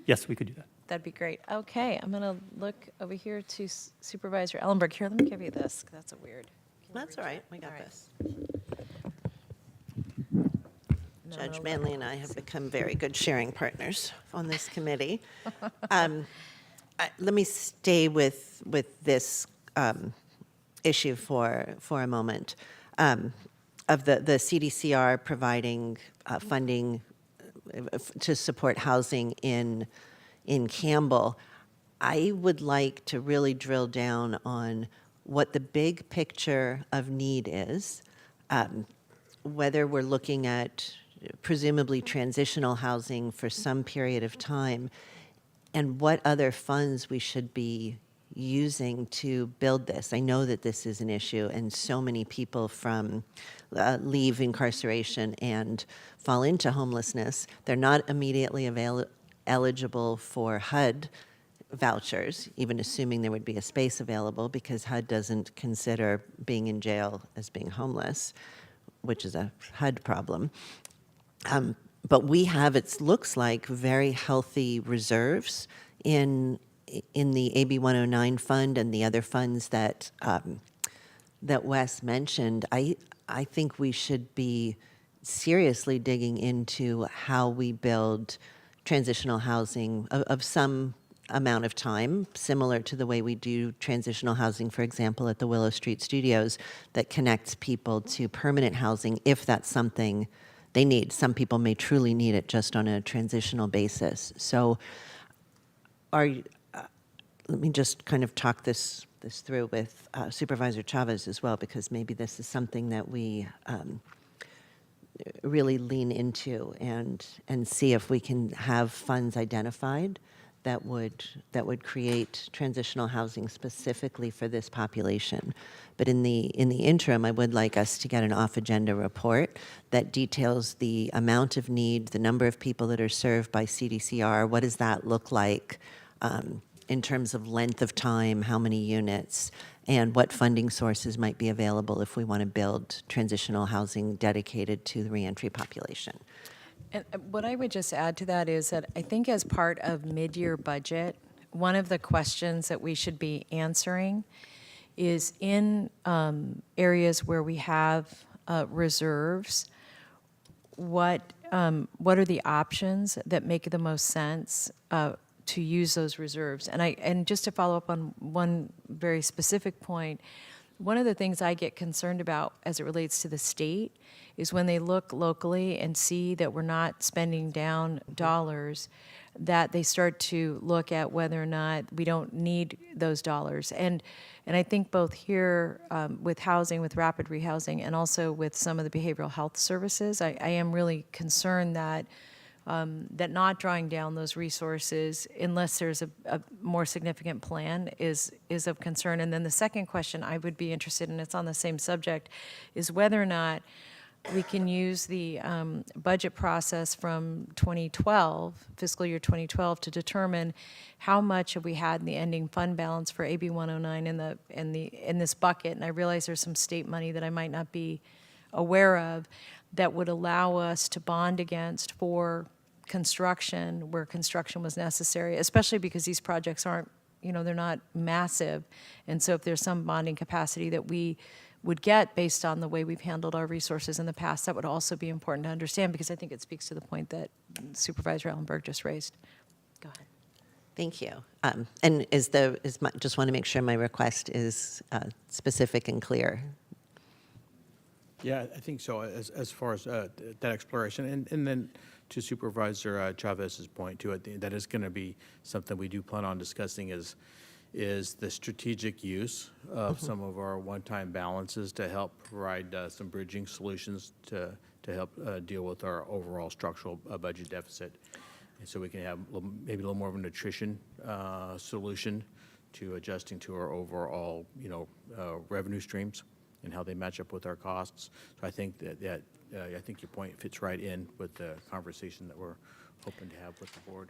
Yes, we could do that. That'd be great. Okay, I'm going to look over here to Supervisor Ellenberg. Here, let me give you this. That's a weird. That's all right, we got All right. this. Judge Manley and I have become very good sharing partners on this committee. Let me stay with this issue for a moment of the CDCR providing funding to support housing in Campbell. I would like to really drill down on what the big picture of need is, whether we're looking at presumably transitional housing for some period of time, and what other funds we should be using to build this. I know that this is an issue, and so many people from leave incarceration and fall into homelessness. They're not immediately eligible for HUD vouchers, even assuming there would be a space available, because HUD doesn't consider being in jail as being homeless, which is a HUD problem. But we have, it looks like, very healthy reserves in the AB 109 fund and the other funds that that Wes mentioned. I think we should be seriously digging into how we build transitional housing of some amount of time, similar to the way we do transitional housing, for example, at the Willow Street Studios, that connects people to permanent housing if that's something they need. Some people may truly need it just on a transitional basis. So let me just kind of talk this through with Supervisor Chavez as well, because maybe this is something that we really lean into and see if we can have funds identified that would create transitional housing specifically for this population. But in the interim, I would like us to get an off-agenda report that details the amount of need, the number of people that are served by CDCR. What does that look like in terms of length of time, how many units, and what funding sources might be available if we want to build transitional housing dedicated to the reentry population. And what I would just add to that is that I think as part of mid-year budget, one of the questions that we should be answering is in areas where we have reserves, what are the options that make the most sense to use those reserves? And just to follow up on one very specific point, one of the things I get concerned about as it relates to the state is when they look locally and see that we're not spending down dollars, that they start to look at whether or not we don't need those dollars. And I think both here with housing, with rapid rehousing, and also with some of the behavioral health services, I am really concerned that that not drawing down those resources unless there's a more significant plan is of concern. And then the second question I would be interested in, it's on the same subject, is whether or not we can use the budget process from 2012, fiscal year 2012, to determine how much have we had in the ending fund balance for AB 109 in this bucket. And I realize there's some state money that I might not be aware of that would allow us to bond against for construction where construction was necessary, especially because these projects aren't, they're not massive. And so if there's some bonding capacity that we would get based on the way we've handled our resources in the past, that would also be important to understand, because I think it speaks to the point that Supervisor Ellenberg just raised. Go ahead. Thank you. And just want to make sure my request is specific and clear. Yeah, I think so, as far as that exploration. And then to Supervisor Chavez's point, too, I think that is going to be something we do plan on discussing is the strategic use of some of our one-time balances to help provide some bridging solutions to help deal with our overall structural budget deficit. And so we can have maybe a little more of a nutrition solution to adjusting to our overall, revenue streams and how they match up with our costs. So I think that I think your point fits right in with the conversation that we're hoping to have with the board.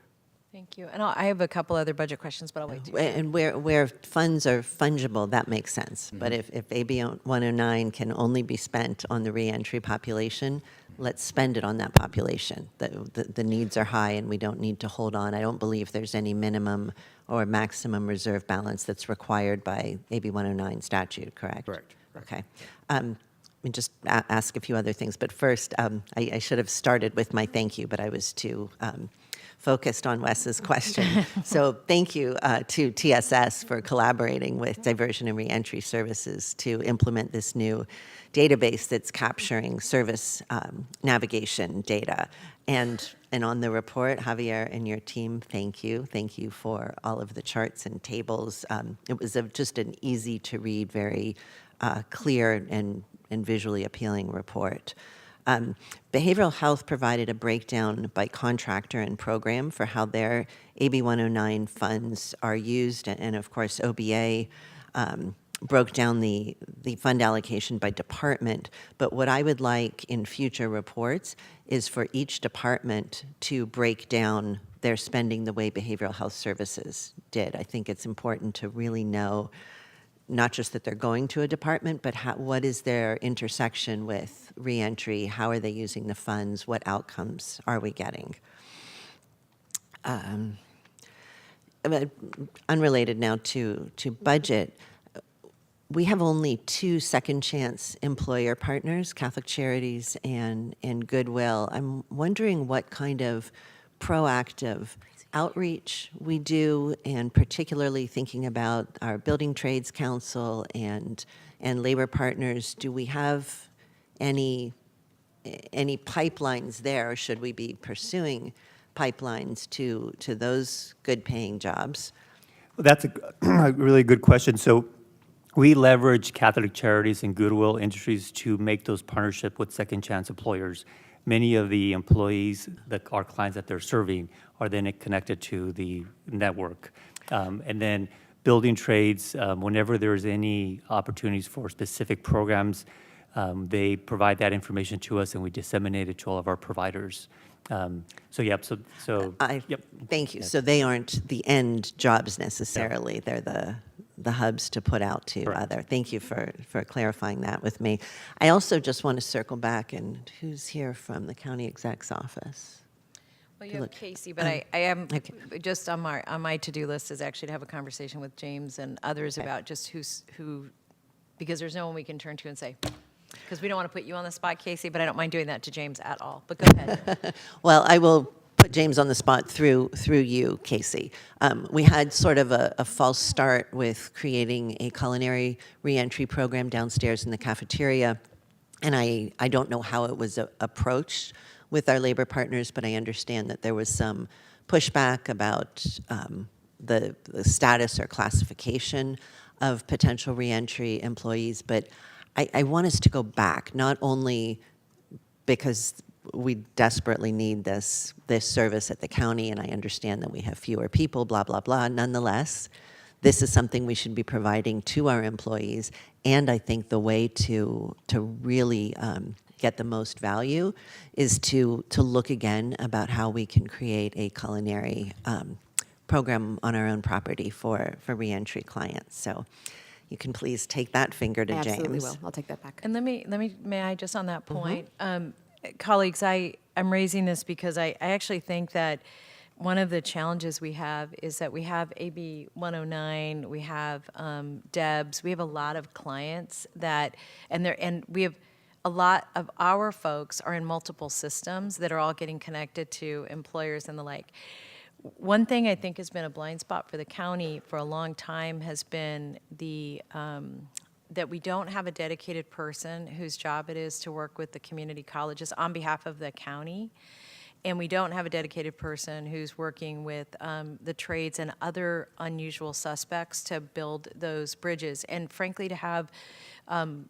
Thank you. And I have a couple other budget questions, but I'll wait. And where funds are fungible, that makes sense. But if AB 109 can only be spent on the reentry population, let's spend it on that population. The needs are high, and we don't need to hold on. I don't believe there's any minimum or maximum reserve balance that's required by AB 109 statute, correct? Correct. Okay. Let me just ask a few other things. But first, I should have started with my thank you, but I was too focused on Wes's question. So thank you to TSS for collaborating with Diversion and Reentry Services to implement this new database that's capturing service navigation data. And on the report, Javier and your team, thank you. Thank you for all of the charts and tables. It was just an easy to read, very clear and visually appealing report. Behavioral health provided a breakdown by contractor and program for how their AB 109 funds are used, and of course OBA broke down the fund allocation by department. But what I would like in future reports is for each department to break down their spending the way behavioral health services did. I think it's important to really know not just that they're going to a department, but what is their intersection with reentry? How are they using the funds? What outcomes are we getting? But unrelated now to budget, we have only 2 second chance employer partners, Catholic Charities and Goodwill. I'm wondering what kind of proactive outreach we do, and particularly thinking about our Building Trades Council and labor partners. Do we have any pipelines there, or should we be pursuing pipelines to those good-paying jobs? Well, that's a really good question. So we leverage Catholic Charities and Goodwill Industries to make those partnership with second chance employers. Many of the employees, our clients that they're serving, are then connected to the network. And then building trades, whenever there's any opportunities for specific programs, they provide that information to us and we disseminate it to all of our providers. Yep. Thank you. So they aren't the end jobs necessarily. Yeah. They're the hubs to put out to other. Thank you for clarifying that with me. I also just want to circle back, and who's here from the county exec's office? Well, you have Casey, but I am just on my to-do list is actually to have a conversation with James and others about just who, because there's no one we can turn to and say, because we don't want to put you on the spot, Casey, but I don't mind doing that to James at all. But go ahead. Well, I will put James on the spot through you, Casey. We had sort of a false start with creating a culinary reentry program downstairs in the cafeteria, and I don't know how it was approached with our labor partners, but I understand that there was some pushback about the status or classification of potential reentry employees. But I want us to go back, not only because we desperately need this service at the county, and I understand that we have fewer people, blah, blah, blah. Nonetheless, this is something we should be providing to our employees, and I think the way to really get the most value is to look again about how we can create a culinary program on our own property for reentry clients. So you can please take that finger to I James. absolutely will. I'll take that back. And may I just on that point, colleagues, I'm raising this because I actually think that one of the challenges we have is that we have AB 109, we have DEBS, we have a lot of clients that, and we have a lot of our folks are in multiple systems that are all getting connected to employers and the like. One thing I think has been a blind spot for the county for a long time has been that we don't have a dedicated person whose job it is to work with the community colleges on behalf of the county. And we don't have a dedicated person who's working with the trades and other unusual suspects to build those bridges. And frankly, to have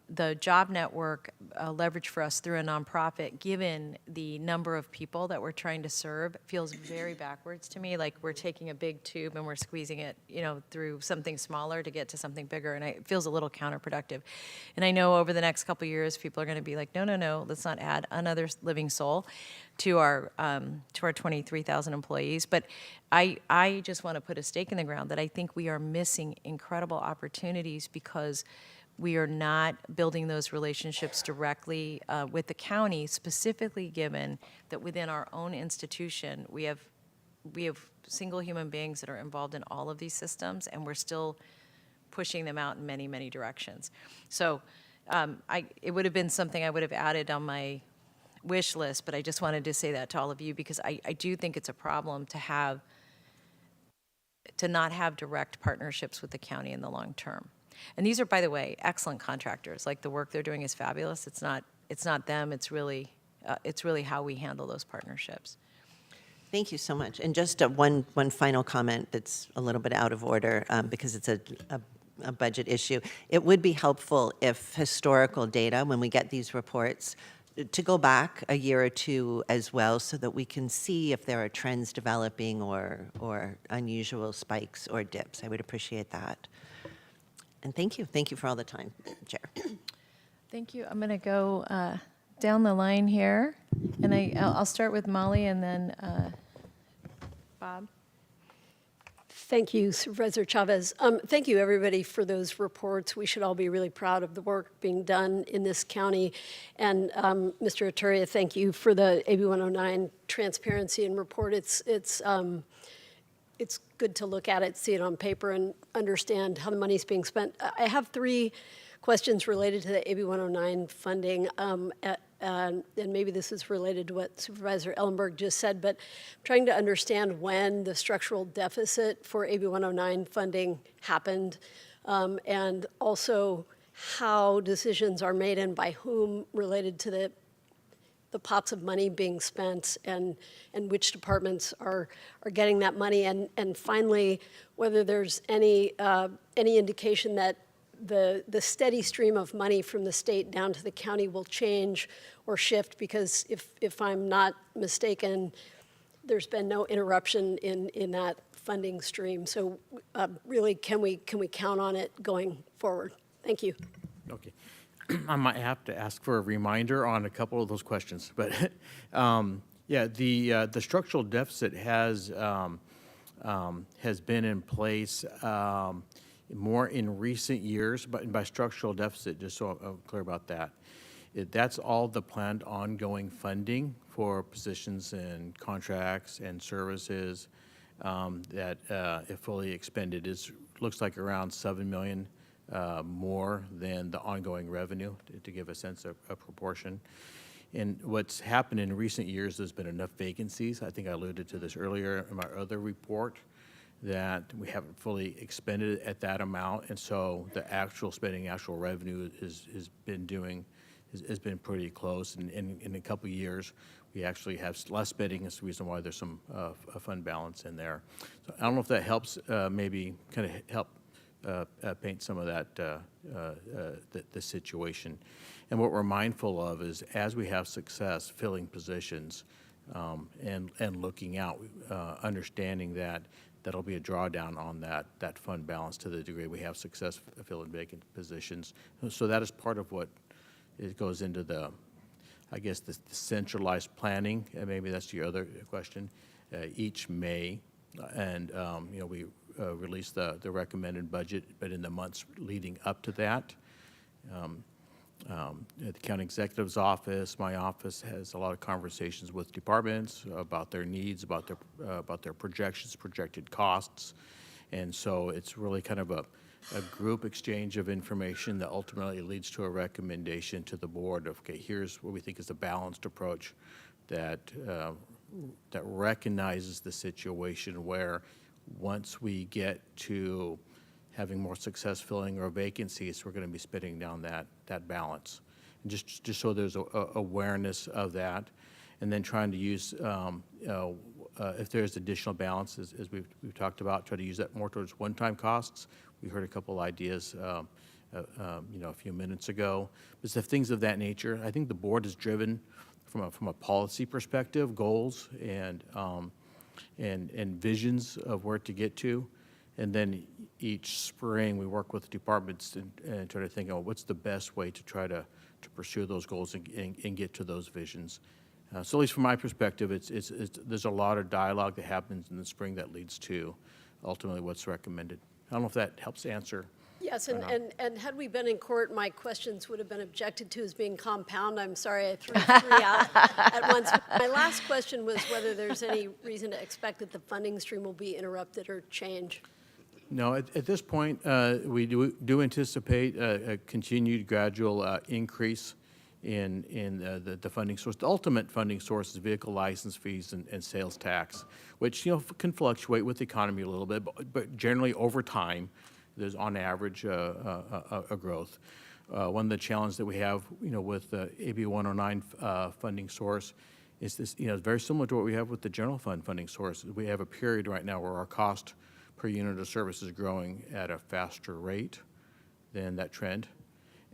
the job network leverage for us through a nonprofit, given the number of people that we're trying to serve, feels very backwards to me. Like we're taking a big tube and we're squeezing it, through something smaller to get to something bigger, and it feels a little counterproductive. And I know over the next couple of years, people are going to be like, no, let's not add another living soul to our 23,000 employees. But I just want to put a stake in the ground that I think we are missing incredible opportunities because we are not building those relationships directly with the county, specifically given that within our own institution, we have single human beings that are involved in all of these systems, and we're still pushing them out in many, many directions. So it would have been something I would have added on my wish list, but I just wanted to say that to all of you because I do think it's a problem to not have direct partnerships with the county in the long term. And these are, by the way, excellent contractors. Like the work they're doing is fabulous. It's not them. It's really how we handle those partnerships. Thank you so much. And just one final comment that's a little bit out of order because it's a budget issue. It would be helpful if historical data, when we get these reports, to go back a year or two as well so that we can see if there are trends developing or unusual spikes or dips. I would appreciate that. And thank you. Thank you for all the time, Chair. Thank you. I'm going to go down the line here, and I'll start with Molly and then Bob. Thank you, Supervisor Chavez. Thank you, everybody, for those reports. We should all be really proud of the work being done in this county. And Mr. Aturia, thank you for the AB 109 transparency and report. It's good to look at it, see it on paper, and understand how the money's being spent. I have 3 questions related to the AB 109 funding, and maybe this is related to what Supervisor Ellenberg just said, but I'm trying to understand when the structural deficit for AB 109 funding happened, and also how decisions are made and by whom related to the pots of money being spent and which departments are getting that money, and finally, whether there's any indication that the steady stream of money from the state down to the county will change or shift, because if I'm not mistaken, there's been no interruption in that funding stream. So really, can we count on it going forward? Thank you. Okay. I might have to ask for a reminder on a couple of those questions, but yeah, the structural deficit has been in place more in recent years, but by structural deficit, just so I'm clear about that, that's all the planned ongoing funding for positions and contracts and services that, if fully expended, looks like around $7 million more than the ongoing revenue, to give a sense of proportion. And what's happened in recent years, there's been enough vacancies. I think I alluded to this earlier in my other report, that we haven't fully expended at that amount, and so the actual spending, actual revenue has been pretty close. And in a couple of years, we actually have less spending. That's the reason why there's some fund balance in there. So I don't know if that helps, maybe kind of help paint some of that the situation. And what we're mindful of is, as we have success filling positions and looking out, understanding that that'll be a drawdown on that fund balance to the degree we have success filling vacant positions. So that is part of what it goes into the, I guess, the centralized planning, and maybe that's your other question, each May. And, we release the recommended budget, but in the months leading up to that, the county executive's office, my office has a lot of conversations with departments about their needs, about their projections, projected costs. And so it's really kind of a group exchange of information that ultimately leads to a recommendation to the board of, okay, here's what we think is a balanced approach that recognizes the situation where once we get to having more success filling our vacancies, we're going to be spitting down that balance. And just so there's a awareness of that, and then trying to use, if there's additional balance, as we've talked about, try to use that more towards one-time costs. We heard a couple ideas, a few minutes ago. But the things of that nature, I think the board is driven from a policy perspective, goals and visions of where to get to. And then each spring, we work with departments and try to think, what's the best way to try to pursue those goals and get to those visions. So at least from my perspective, there's a lot of dialogue that happens in the spring that leads to ultimately what's recommended. I don't know if that helps answer. Yes, and had we been in court, my questions would have been objected to as being compound. I'm sorry I threw three out at once. My last question was whether there's any reason to expect that the funding stream will be interrupted or change. No, at this point, we do anticipate a continued gradual increase in the funding source. The ultimate funding source is vehicle license fees and sales tax, which can fluctuate with the economy a little bit, but generally over time, there's on average a growth. One of the challenges that we have, with the AB 109 funding source is this, very similar to what we have with the general fund funding source. We have a period right now where our cost per unit of service is growing at a faster rate than that trend.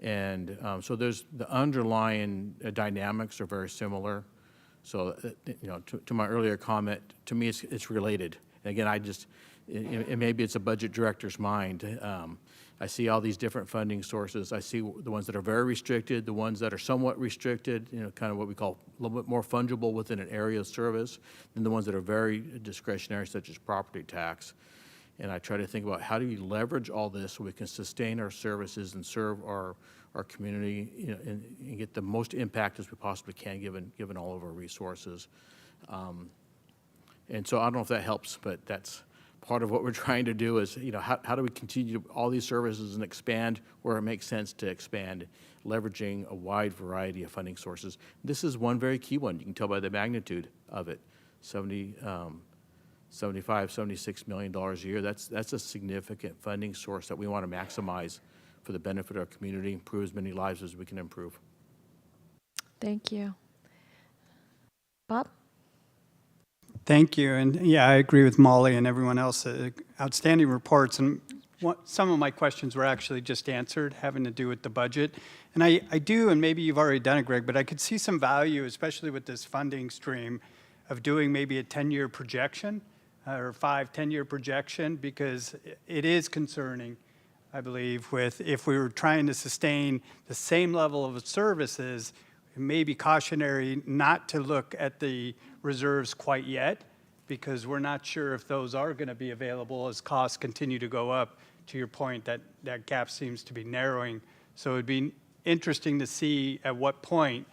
And so there's the underlying dynamics are very similar. So, to my earlier comment, to me, it's related. And again, and maybe it's a budget director's mind. I see all these different funding sources. I see the ones that are very restricted, the ones that are somewhat restricted, kind of what we call a little bit more fungible within an area of service, and the ones that are very discretionary, such as property tax. And I try to think about how do you leverage all this so we can sustain our services and serve our community, and get the most impact as we possibly can, given all of our resources. And so I don't know if that helps, but that's part of what we're trying to do is, how do we continue all these services and expand where it makes sense to expand, leveraging a wide variety of funding sources. This is one very key one. You can tell by the magnitude of it, $75, $76 million a year. That's a significant funding source that we want to maximize for the benefit of our community, improve as many lives as we can improve. Thank you. Bob? Thank you. And yeah, I agree with Molly and everyone else. Outstanding reports. And some of my questions were actually just answered, having to do with the budget. And I do, and maybe you've already done it, Greg, but I could see some value, especially with this funding stream, of doing maybe a 10-year projection or 5-10-year projection, because it is concerning, I believe, with if we were trying to sustain the same level of services, it may be cautionary not to look at the reserves quite yet, because we're not sure if those are going to be available as costs continue to go up. To your point, that gap seems to be narrowing. So it'd be interesting to see at what point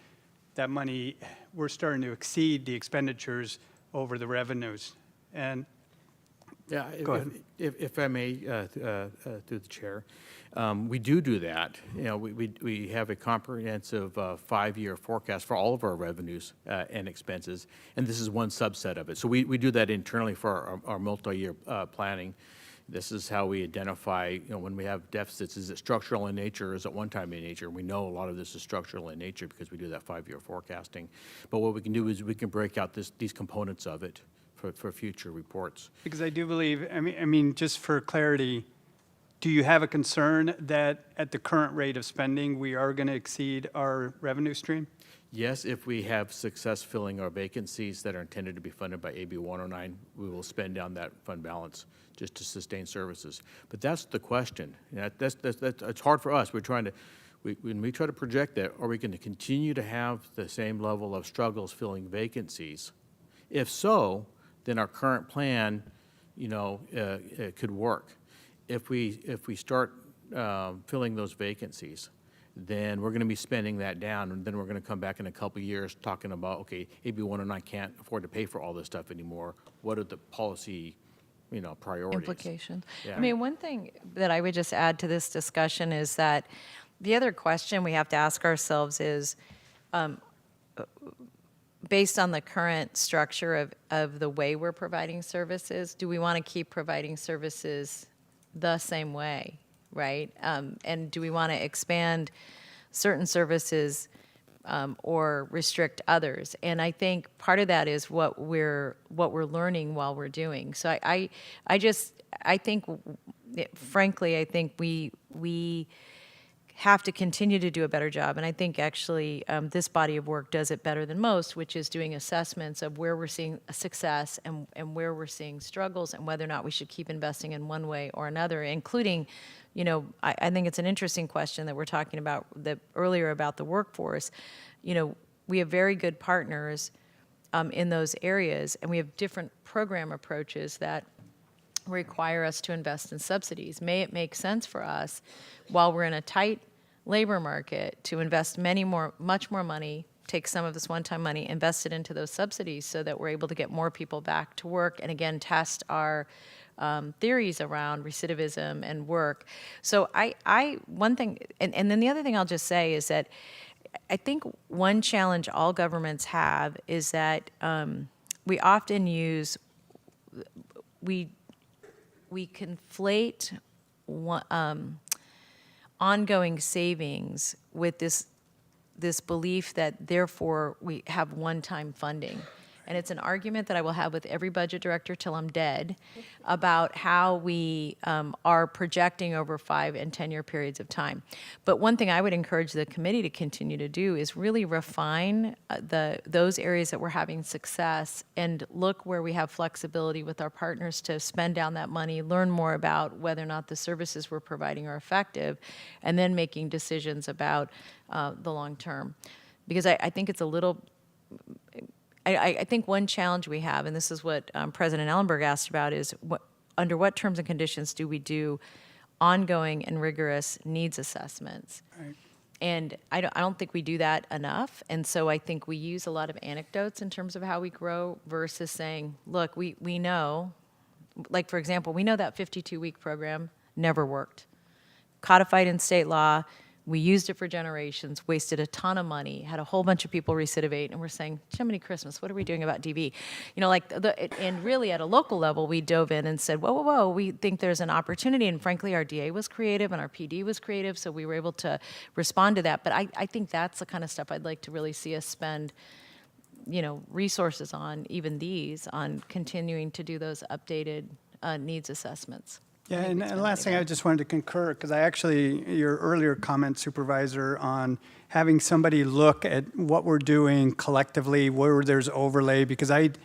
that money, we're starting to exceed the expenditures over the revenues. And yeah, go ahead. If I may, through the chair, we do that. We have a comprehensive 5-year forecast for all of our revenues and expenses, and this is one subset of it. So we do that internally for our multi-year planning. This is how we identify, when we have deficits, is it structural in nature or is it one-time in nature? We know a lot of this is structural in nature because we do that 5-year forecasting. But what we can do is we can break out these components of it for future reports. Because I do believe, I mean, just for clarity, do you have a concern that at the current rate of spending, we are going to exceed our revenue stream? Yes, if we have success filling our vacancies that are intended to be funded by AB 109, we will spend down that fund balance just to sustain services. But that's the question. It's hard for us. We're when we try to project that, are we going to continue to have the same level of struggles filling vacancies? If so, then our current plan, could work. If we start filling those vacancies, then we're going to be spending that down, and then we're going to come back in a couple of years talking about, okay, AB 109 can't afford to pay for all this stuff anymore. What are the policy, priorities? Implications. Yeah. I mean, one thing that I would just add to this discussion is that the other question we have to ask ourselves is, based on the current structure of the way we're providing services, do we want to keep providing services the same way, right? And do we want to expand certain services or restrict others? And I think part of that is what we're learning while we're doing. So I think, frankly, I think we have to continue to do a better job. And I think actually this body of work does it better than most, which is doing assessments of where we're seeing a success and where we're seeing struggles and whether or not we should keep investing in one way or another, including, I think it's an interesting question that we're talking about earlier about the workforce. We have very good partners in those areas, and we have different program approaches that require us to invest in subsidies. May it make sense for us, while we're in a tight labor market, to invest much more money, take some of this one-time money, invest it into those subsidies so that we're able to get more people back to work, and again, test our theories around recidivism and work. So one thing, and then the other thing I'll just say is that I think one challenge all governments have is that we often we conflate ongoing savings with this belief that therefore we have one-time funding. And it's an argument that I will have with every budget director till I'm dead about how we are projecting over 5 and 10-year periods of time. But one thing I would encourage the committee to continue to do is really refine those areas that we're having success and look where we have flexibility with our partners to spend down that money, learn more about whether or not the services we're providing are effective, and then making decisions about the long term. Because I think it's a little... I think one challenge we have, and this is what President Ellenberg asked about, is under what terms and conditions do we do ongoing and rigorous needs assessments? Right. And I don't think we do that enough. And so I think we use a lot of anecdotes in terms of how we grow versus saying, look, we know, like, for example, we know that 52-week program never worked. Codified in state law, we used it for generations, wasted a ton of money, had a whole bunch of people recidivate, and we're saying, Jiminy Christmas, what are we doing about DV? And really at a local level, we dove in and said, whoa, we think there's an opportunity, and frankly, our DA was creative and our PD was creative, so we were able to respond to that. But I think that's the kind of stuff I'd like to really see us spend resources on, even these, on continuing to do those updated needs assessments. Yeah, and the last thing I just wanted to concur, because your earlier comment, Supervisor, on having somebody look at what we're doing collectively, where there's overlay, because and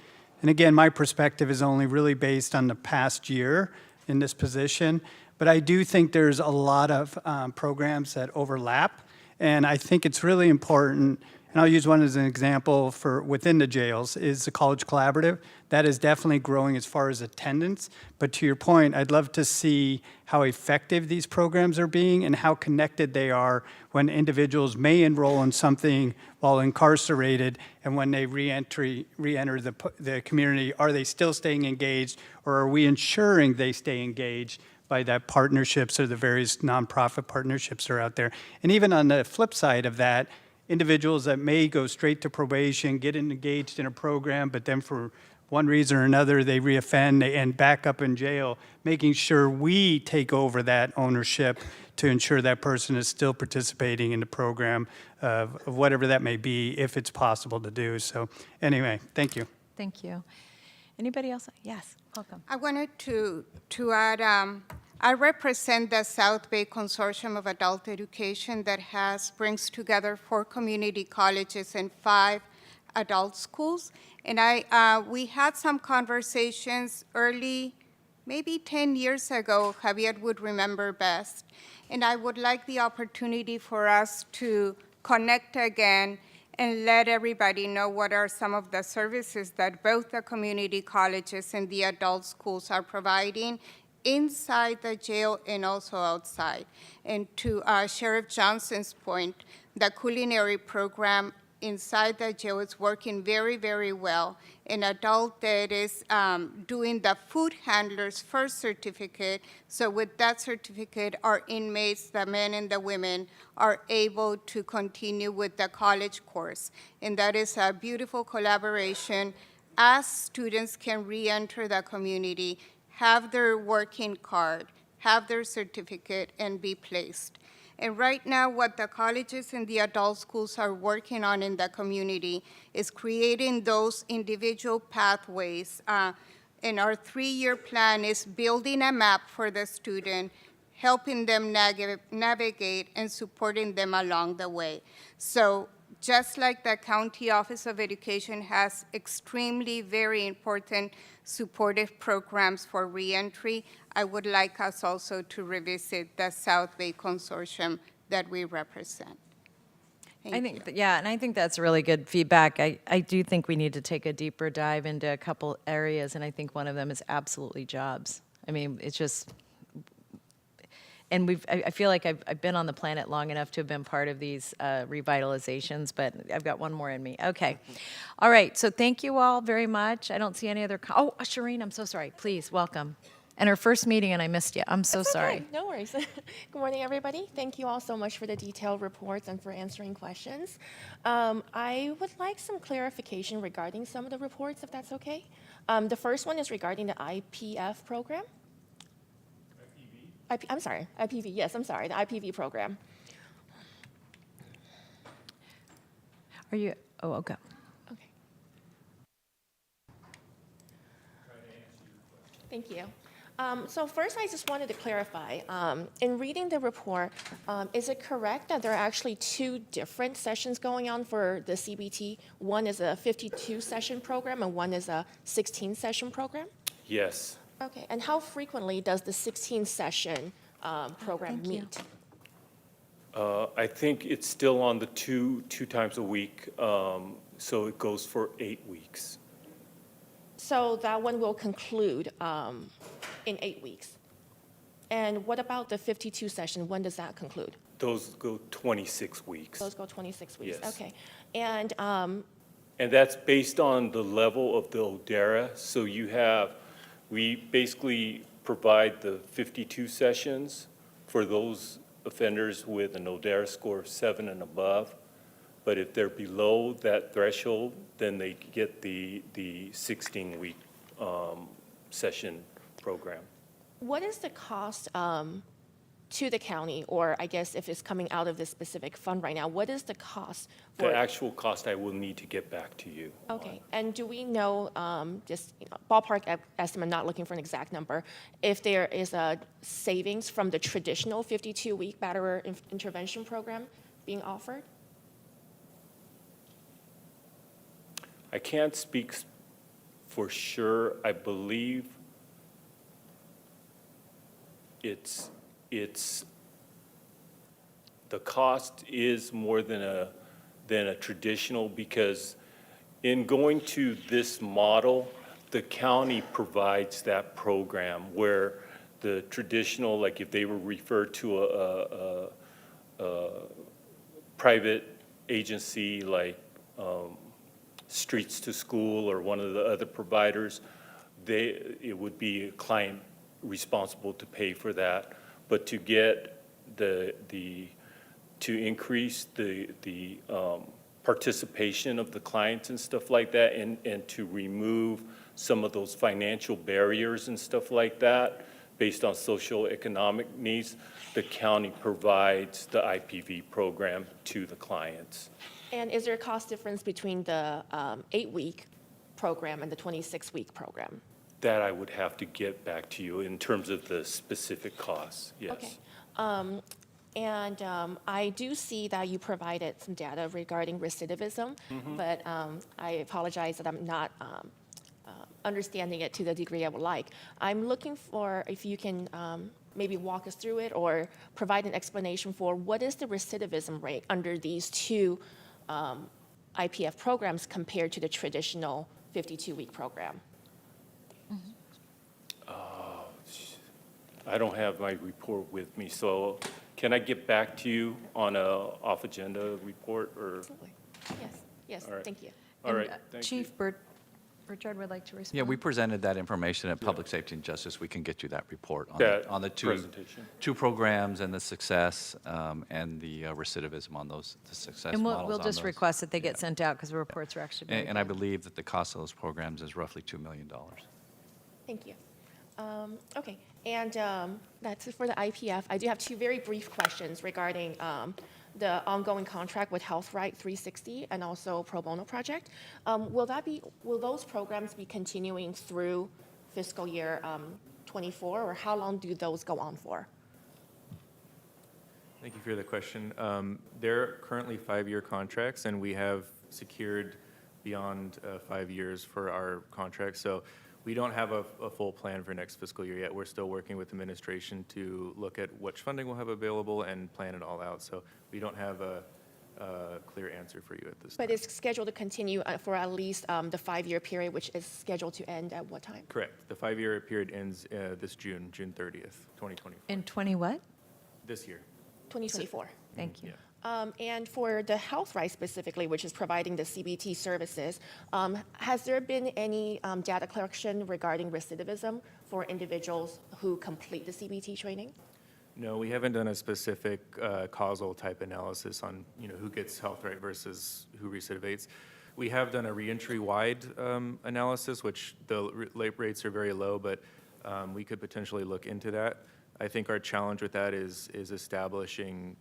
again, my perspective is only really based on the past year in this position, but I do think there's a lot of programs that overlap, and I think it's really important, and I'll use one as an example for within the jails, is the College Collaborative. That is definitely growing as far as attendance. But to your point, I'd love to see how effective these programs are being and how connected they are when individuals may enroll in something while incarcerated, and when they re-enter the community, are they still staying engaged, or are we ensuring they stay engaged by that partnerships or the various nonprofit partnerships that are out there? And even on the flip side of that, individuals that may go straight to probation, get engaged in a program, but then for one reason or another, they reoffend and back up in jail, making sure we take over that ownership to ensure that person is still participating in the program of whatever that may be, if it's possible to do. So anyway, thank you. Thank you. Anybody else? Yes, welcome. I wanted to add, I represent the South Bay Consortium of Adult Education that brings together 4 community colleges and 5 adult schools. And we had some conversations early maybe 10 years ago, Javier would remember best. And I would like the opportunity for us to connect again and let everybody know what are some of the services that both the community colleges and the adult schools are providing inside the jail and also outside. And to Sheriff Johnson's point, the culinary program inside the jail is working very, very well. An adult that is doing the food handler's first certificate. So with that certificate, our inmates, the men and the women, are able to continue with the college course. And that is a beautiful collaboration as students can re-enter the community, have their working card, have their certificate, and be placed. And right now, what the colleges and the adult schools are working on in the community is creating those individual pathways. And our 3-year plan is building a map for the student, helping them navigate and supporting them along the way. So just like the County Office of Education has extremely very important supportive programs for reentry, I would like us also to revisit the South Bay Consortium that we represent. I think, yeah, and I think that's really good feedback. I do think we need to take a deeper dive into a couple areas, and I think one of them is absolutely jobs. I mean, it's just, and I feel like I've been on the planet long enough to have been part of these revitalizations, but I've got one more in me. Okay. All right, so thank you all very much. I don't see any other, oh, Shireen, I'm so sorry. Please, welcome. And our first meeting, and I missed you. I'm so sorry. Okay, no worries. Good morning, everybody. Thank you all so much for the detailed reports and for answering questions. I would like some clarification regarding some of the reports, if that's okay. The first one is regarding the IPF program. I'm sorry, IPV, yes, I'm sorry, the IPV program. Are you, oh, okay. Okay. Thank you. So first, I just wanted to clarify, in reading the report, is it correct that there are actually 2 different sessions going on for the CBT? One is a 52-session program and one is a 16-session program? Yes. Okay, and how frequently does the 16-session program meet? I think it's still on the two times a week, so it goes for 8 weeks. So that one will conclude in 8 weeks. And what about the 52 session? When does that conclude? Those go 26 weeks. Those go 26 weeks. Yes. Okay. And that's based on the level of the ODERA. So we basically provide the 52 sessions for those offenders with an ODERA score of 7 and above. But if they're below that threshold, then they get the 16-week session program. what is the cost to the county, or I guess if it's coming out of this specific fund right now, what is the cost for? The actual cost I will need to get back to you. Okay, and do we know, just ballpark estimate, not looking for an exact number, if there is a savings from the traditional 52-week batterer intervention program being offered? I can't speak for sure. I believe it's the cost is more than a traditional, because in going to this model, the county provides that program where the traditional, like if they were referred to a private agency like Streets to School or one of the other providers, it would be a client responsible to pay for that. But to get to increase the participation of the clients and stuff like that, and to remove some of those financial barriers and stuff like that based on social economic needs, the county provides the IPV program to the clients. And is there a cost difference between the 8-week program and the 26-week program? That I would have to get back to you in terms of the specific costs, yes. Okay. I do see that you provided some data regarding recidivism, but I apologize that I'm not understanding it to the degree I would like. I'm looking for if you can maybe walk us through it or provide an explanation for what is the recidivism rate under these two IPF programs compared to the traditional 52-week program. I don't have my report with me, so can I get back to you on a off-agenda report, or? Absolutely. Yes, All right. thank you. All right, And, thank you. Chief Burchard would like to respond. Yeah, we presented that information at Public Safety and Justice. We can get you that report on That on the presentation. two programs and the success and the recidivism on those, the success And models we'll on just those. request that they get sent out because the reports are actually very And I good. believe that the cost of those programs is roughly $2 million. Thank you. Okay, and that's it for the IPF. I do have two very brief questions regarding the ongoing contract with Health Right 360 and also Pro Bono Project. Will those programs be continuing through fiscal year 24, or how long do those go on for? Thank you for the question. They're currently 5-year contracts, and we have secured beyond 5 years for our contracts. So we don't have a full plan for next fiscal year yet. We're still working with administration to look at which funding we'll have available and plan it all out. So we don't have a clear answer for you at this time. But it's scheduled to continue for at least the 5-year period, which is scheduled to end at what time? Correct. The 5-year period ends this June 30th, 2024. In 20 what? This year. 2024. Thank you. Yeah. And for the Health Right specifically, which is providing the CBT services, has there been any data collection regarding recidivism for individuals who complete the CBT training? No, we haven't done a specific causal type analysis on, who gets Health Right versus who recidivates. We have done a reentry-wide analysis, which the rates are very low, but we could potentially look into that. I think our challenge with that is establishing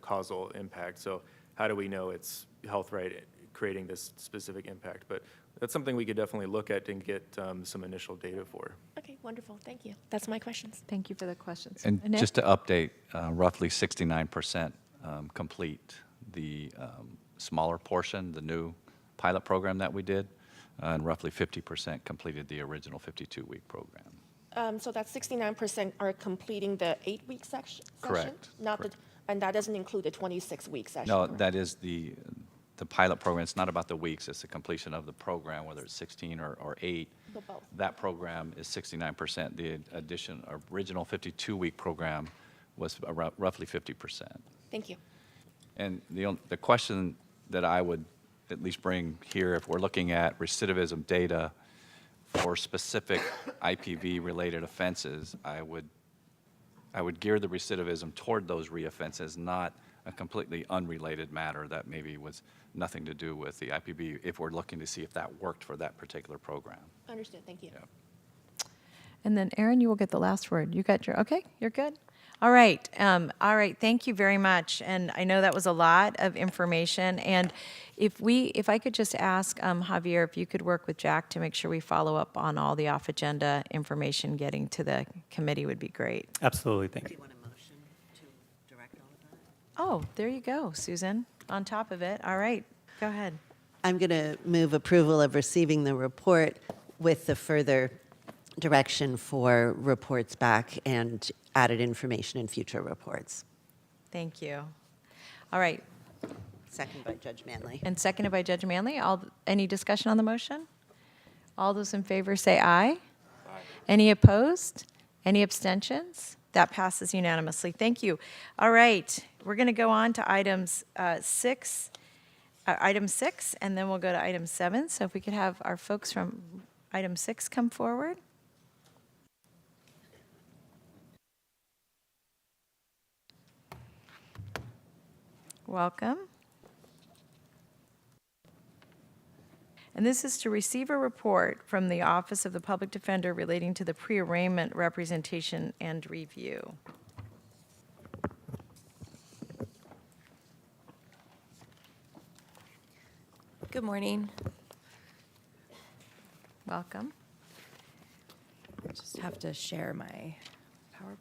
causal impact. So how do we know it's Health Right creating this specific impact? But that's something we could definitely look at and get some initial data for. Okay, wonderful. Thank you. That's my questions. Thank you for the questions. And Annette? just to update, roughly 69% complete the smaller portion, the new pilot program that we did, and roughly 50% completed the original 52-week program. So that 69% are completing the 8-week session? Correct, Not correct. And that doesn't include the 26-week session? No, that is the pilot program. It's not about the weeks, it's the completion of the program, whether it's 16 or 8. But both. That program is 69%. The original 52-week program was around roughly 50%. Thank you. And the question that I would at least bring here, if we're looking at recidivism data for specific IPV-related offenses, I would gear the recidivism toward those reoffenses, not a completely unrelated matter that maybe was nothing to do with the IPV, if we're looking to see if that worked for that particular program. Understood. Thank you. Yeah. And then Aaron, you will get the last word. You got okay? You're good? All right. All right. Thank you very much. And I know that was a lot of information. And if I could just ask Javier, if you could work with Jack to make sure we follow up on all the off-agenda information getting to the committee would be great. Absolutely, thank Do you. you want a motion to direct all of that? Oh, there you go, Susan, on top of it. All right. Go ahead. I'm going to move approval of receiving the report with the further direction for reports back and added information in future reports. Thank you. All right. Second by Judge Manley. And seconded by Judge Manley. Any discussion on the motion? All those in favor say aye. Aye. Any opposed? Any abstentions? That passes unanimously. Thank you. All right, we're going to go on to item 6, and then we'll go to item 7. So if we could have our folks from item 6 come forward. Welcome. And this is to receive a report from the Office of the Public Defender relating to the pre-arraignment representation and review. Good morning. Welcome. I just have to share my PowerPoint.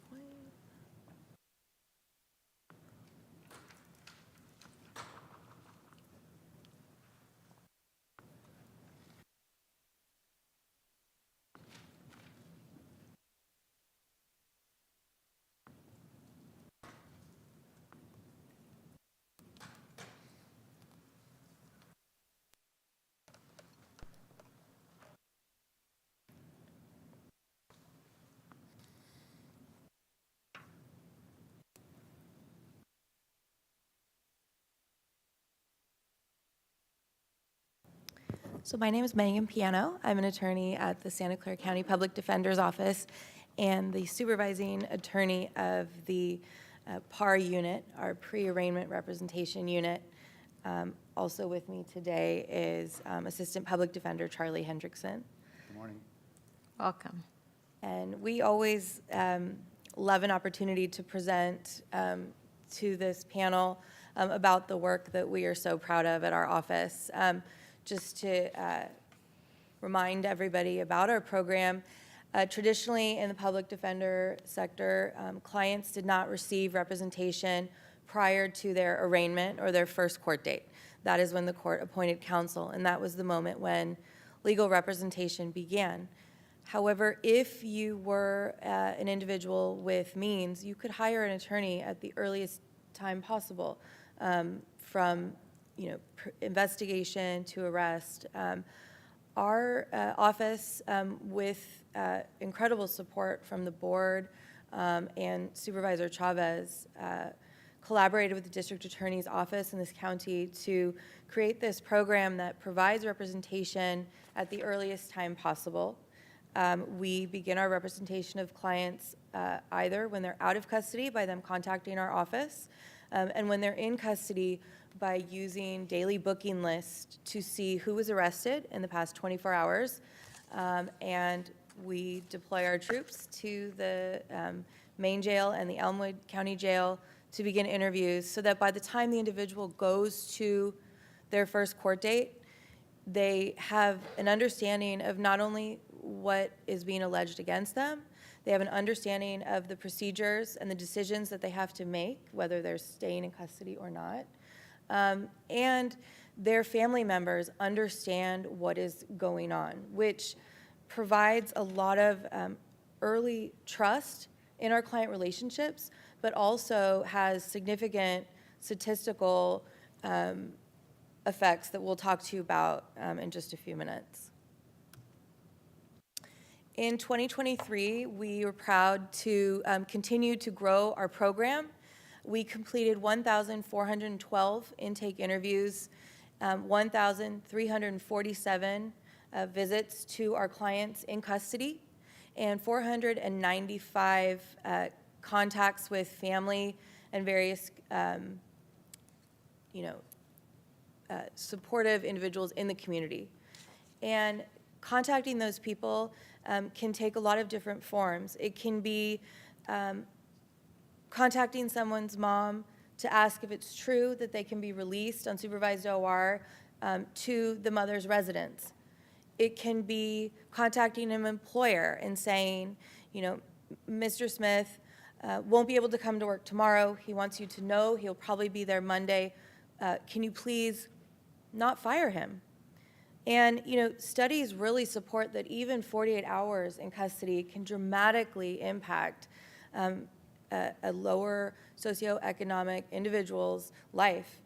So my name is Megan Piano. I'm an attorney at the Santa Clara County Public Defender's Office and the supervising attorney of the PAR unit, our pre-arraignment representation unit. Also with me today is Assistant Public Defender Charlie Hendrickson. Good morning. Welcome. And we always love an opportunity to present to this panel about the work that we are so proud of at our office. Just to remind everybody about our program, traditionally in the public defender sector, clients did not receive representation prior to their arraignment or their first court date. That is when the court appointed counsel, and that was the moment when legal representation began. However, if you were an individual with means, you could hire an attorney at the earliest time possible, from investigation to arrest. Our office, with incredible support from the board and Supervisor Chavez, collaborated with the district attorney's office in this county to create this program that provides representation at the earliest time possible. We begin our representation of clients either when they're out of custody by them contacting our office, and when they're in custody by using daily booking lists to see who was arrested in the past 24 hours. And we deploy our troops to the main jail and the Elmwood County Jail to begin interviews so that by the time the individual goes to their first court date, they have an understanding of not only what is being alleged against them, they have an understanding of the procedures and the decisions that they have to make, whether they're staying in custody or not. And their family members understand what is going on, which provides a lot of early trust in our client relationships, but also has significant statistical effects that we'll talk to you about in just a few minutes. In 2023, we were proud to continue to grow our program. We completed 1,412 intake interviews, 1,347 visits to our clients in custody, and 495 contacts with family and various supportive individuals in the community. And contacting those people can take a lot of different forms. It can be contacting someone's mom to ask if it's true that they can be released on supervised OR to the mother's residence. It can be contacting an employer and saying, Mr. Smith won't be able to come to work tomorrow. He wants you to know he'll probably be there Monday. Can you please not fire him? And, studies really support that even 48 hours in custody can dramatically impact a lower socioeconomic individual's life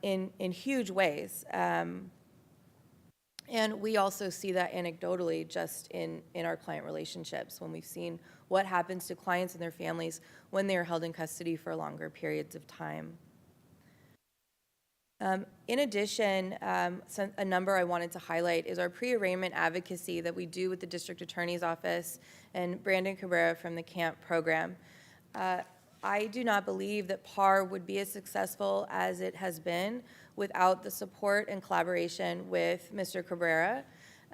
in huge ways. And we also see that anecdotally just in our client relationships when we've seen what happens to clients and their families when they are held in custody for longer periods of time. In addition, a number I wanted to highlight is our pre-arraignment advocacy that we do with the District Attorney's Office and Brandon Cabrera from the CAMP program. I do not believe that PAR would be as successful as it has been without the support and collaboration with Mr. Cabrera.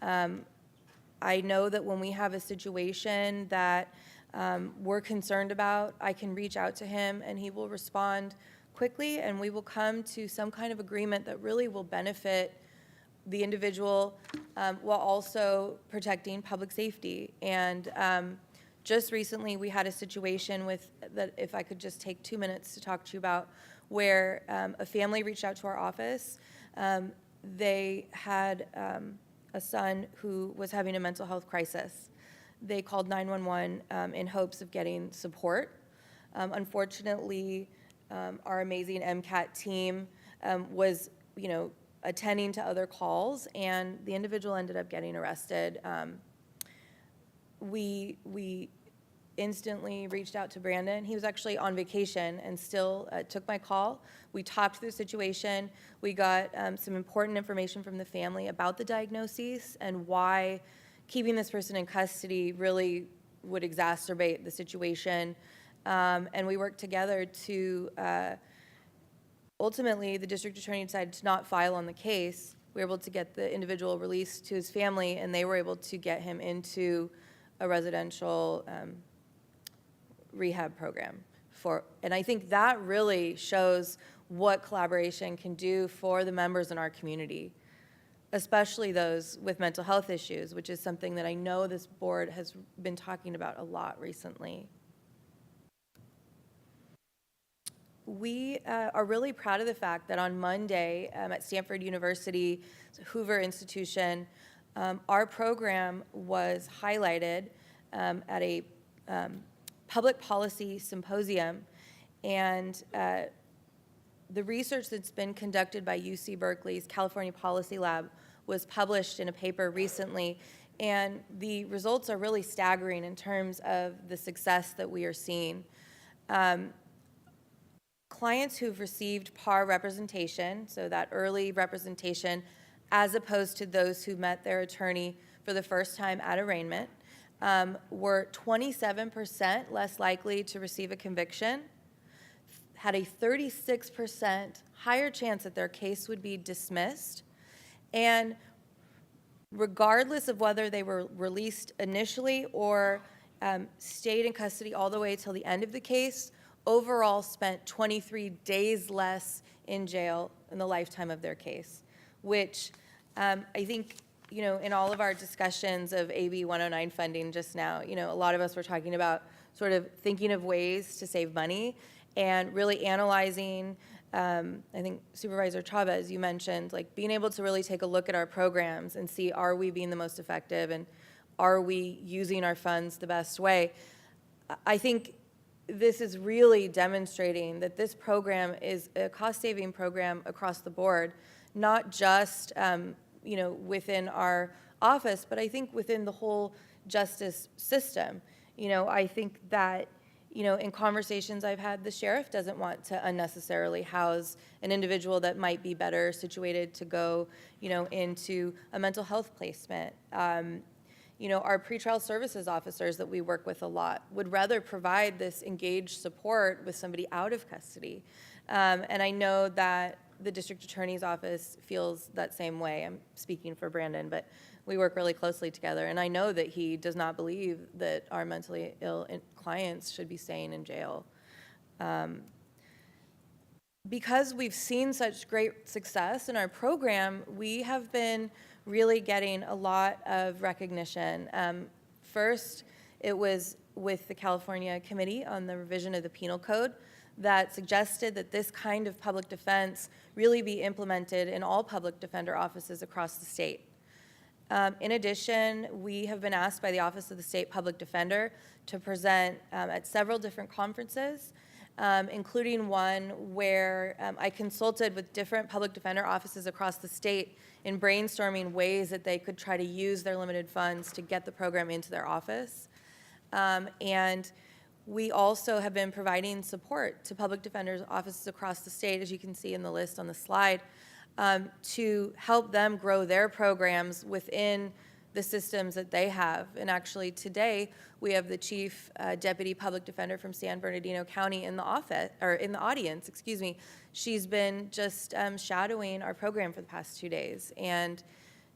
I know that when we have a situation that we're concerned about, I can reach out to him and he will respond quickly, and we will come to some kind of agreement that really will benefit the individual while also protecting public safety. And just recently, we had a situation that if I could just take 2 minutes to talk to you about, where a family reached out to our office. They had a son who was having a mental health crisis. They called 911 in hopes of getting support. Unfortunately, our amazing MCAT team was, attending to other calls, and the individual ended up getting arrested. We instantly reached out to Brandon. He was actually on vacation and still took my call. We talked through the situation. We got some important information from the family about the diagnoses and why keeping this person in custody really would exacerbate the situation. And we worked together to, ultimately, the district attorney decided to not file on the case. We were able to get the individual released to his family, and they were able to get him into a residential rehab program. And I think that really shows what collaboration can do for the members in our community, especially those with mental health issues, which is something that I know this board has been talking about a lot recently. We are really proud of the fact that on Monday at Stanford University, Hoover Institution, our program was highlighted at a public policy symposium, and the research that's been conducted by UC Berkeley's California Policy Lab was published in a paper recently, and the results are really staggering in terms of the success that we are seeing. Clients who've received PAR representation, so that early representation, as opposed to those who met their attorney for the first time at arraignment, were 27% less likely to receive a conviction, had a 36% higher chance that their case would be dismissed, and regardless of whether they were released initially or stayed in custody all the way till the end of the case, overall spent 23 days less in jail in the lifetime of their case, which I think, in all of our discussions of AB 109 funding just now, a lot of us were talking about sort of thinking of ways to save money and really analyzing, I think Supervisor Chavez, you mentioned, like being able to really take a look at our programs and see, are we being the most effective and are we using our funds the best way? I think this is really demonstrating that this program is a cost-saving program across the board, not just within our office, but I think within the whole justice system. I think that in conversations I've had, the sheriff doesn't want to unnecessarily house an individual that might be better situated to go into a mental health placement. Our pretrial services officers that we work with a lot would rather provide this engaged support with somebody out of custody. And I know that the district attorney's office feels that same way. I'm speaking for Brandon, but we work really closely together. And I know that he does not believe that our mentally ill clients should be staying in jail. Because we've seen such great success in our program, we have been really getting a lot of recognition. First, it was with the California Committee on the Revision of the Penal Code that suggested that this kind of public defense really be implemented in all public defender offices across the state. In addition, we have been asked by the Office of the State Public Defender to present at several different conferences, including one where I consulted with different public defender offices across the state in brainstorming ways that they could try to use their limited funds to get the program into their office. And we also have been providing support to public defenders' offices across the state, as you can see in the list on the slide, to help them grow their programs within the systems that they have. And actually today, we have the Chief Deputy Public Defender from San Bernardino County in the office, or in the audience, excuse me. She's been just shadowing our program for the past 2 days. And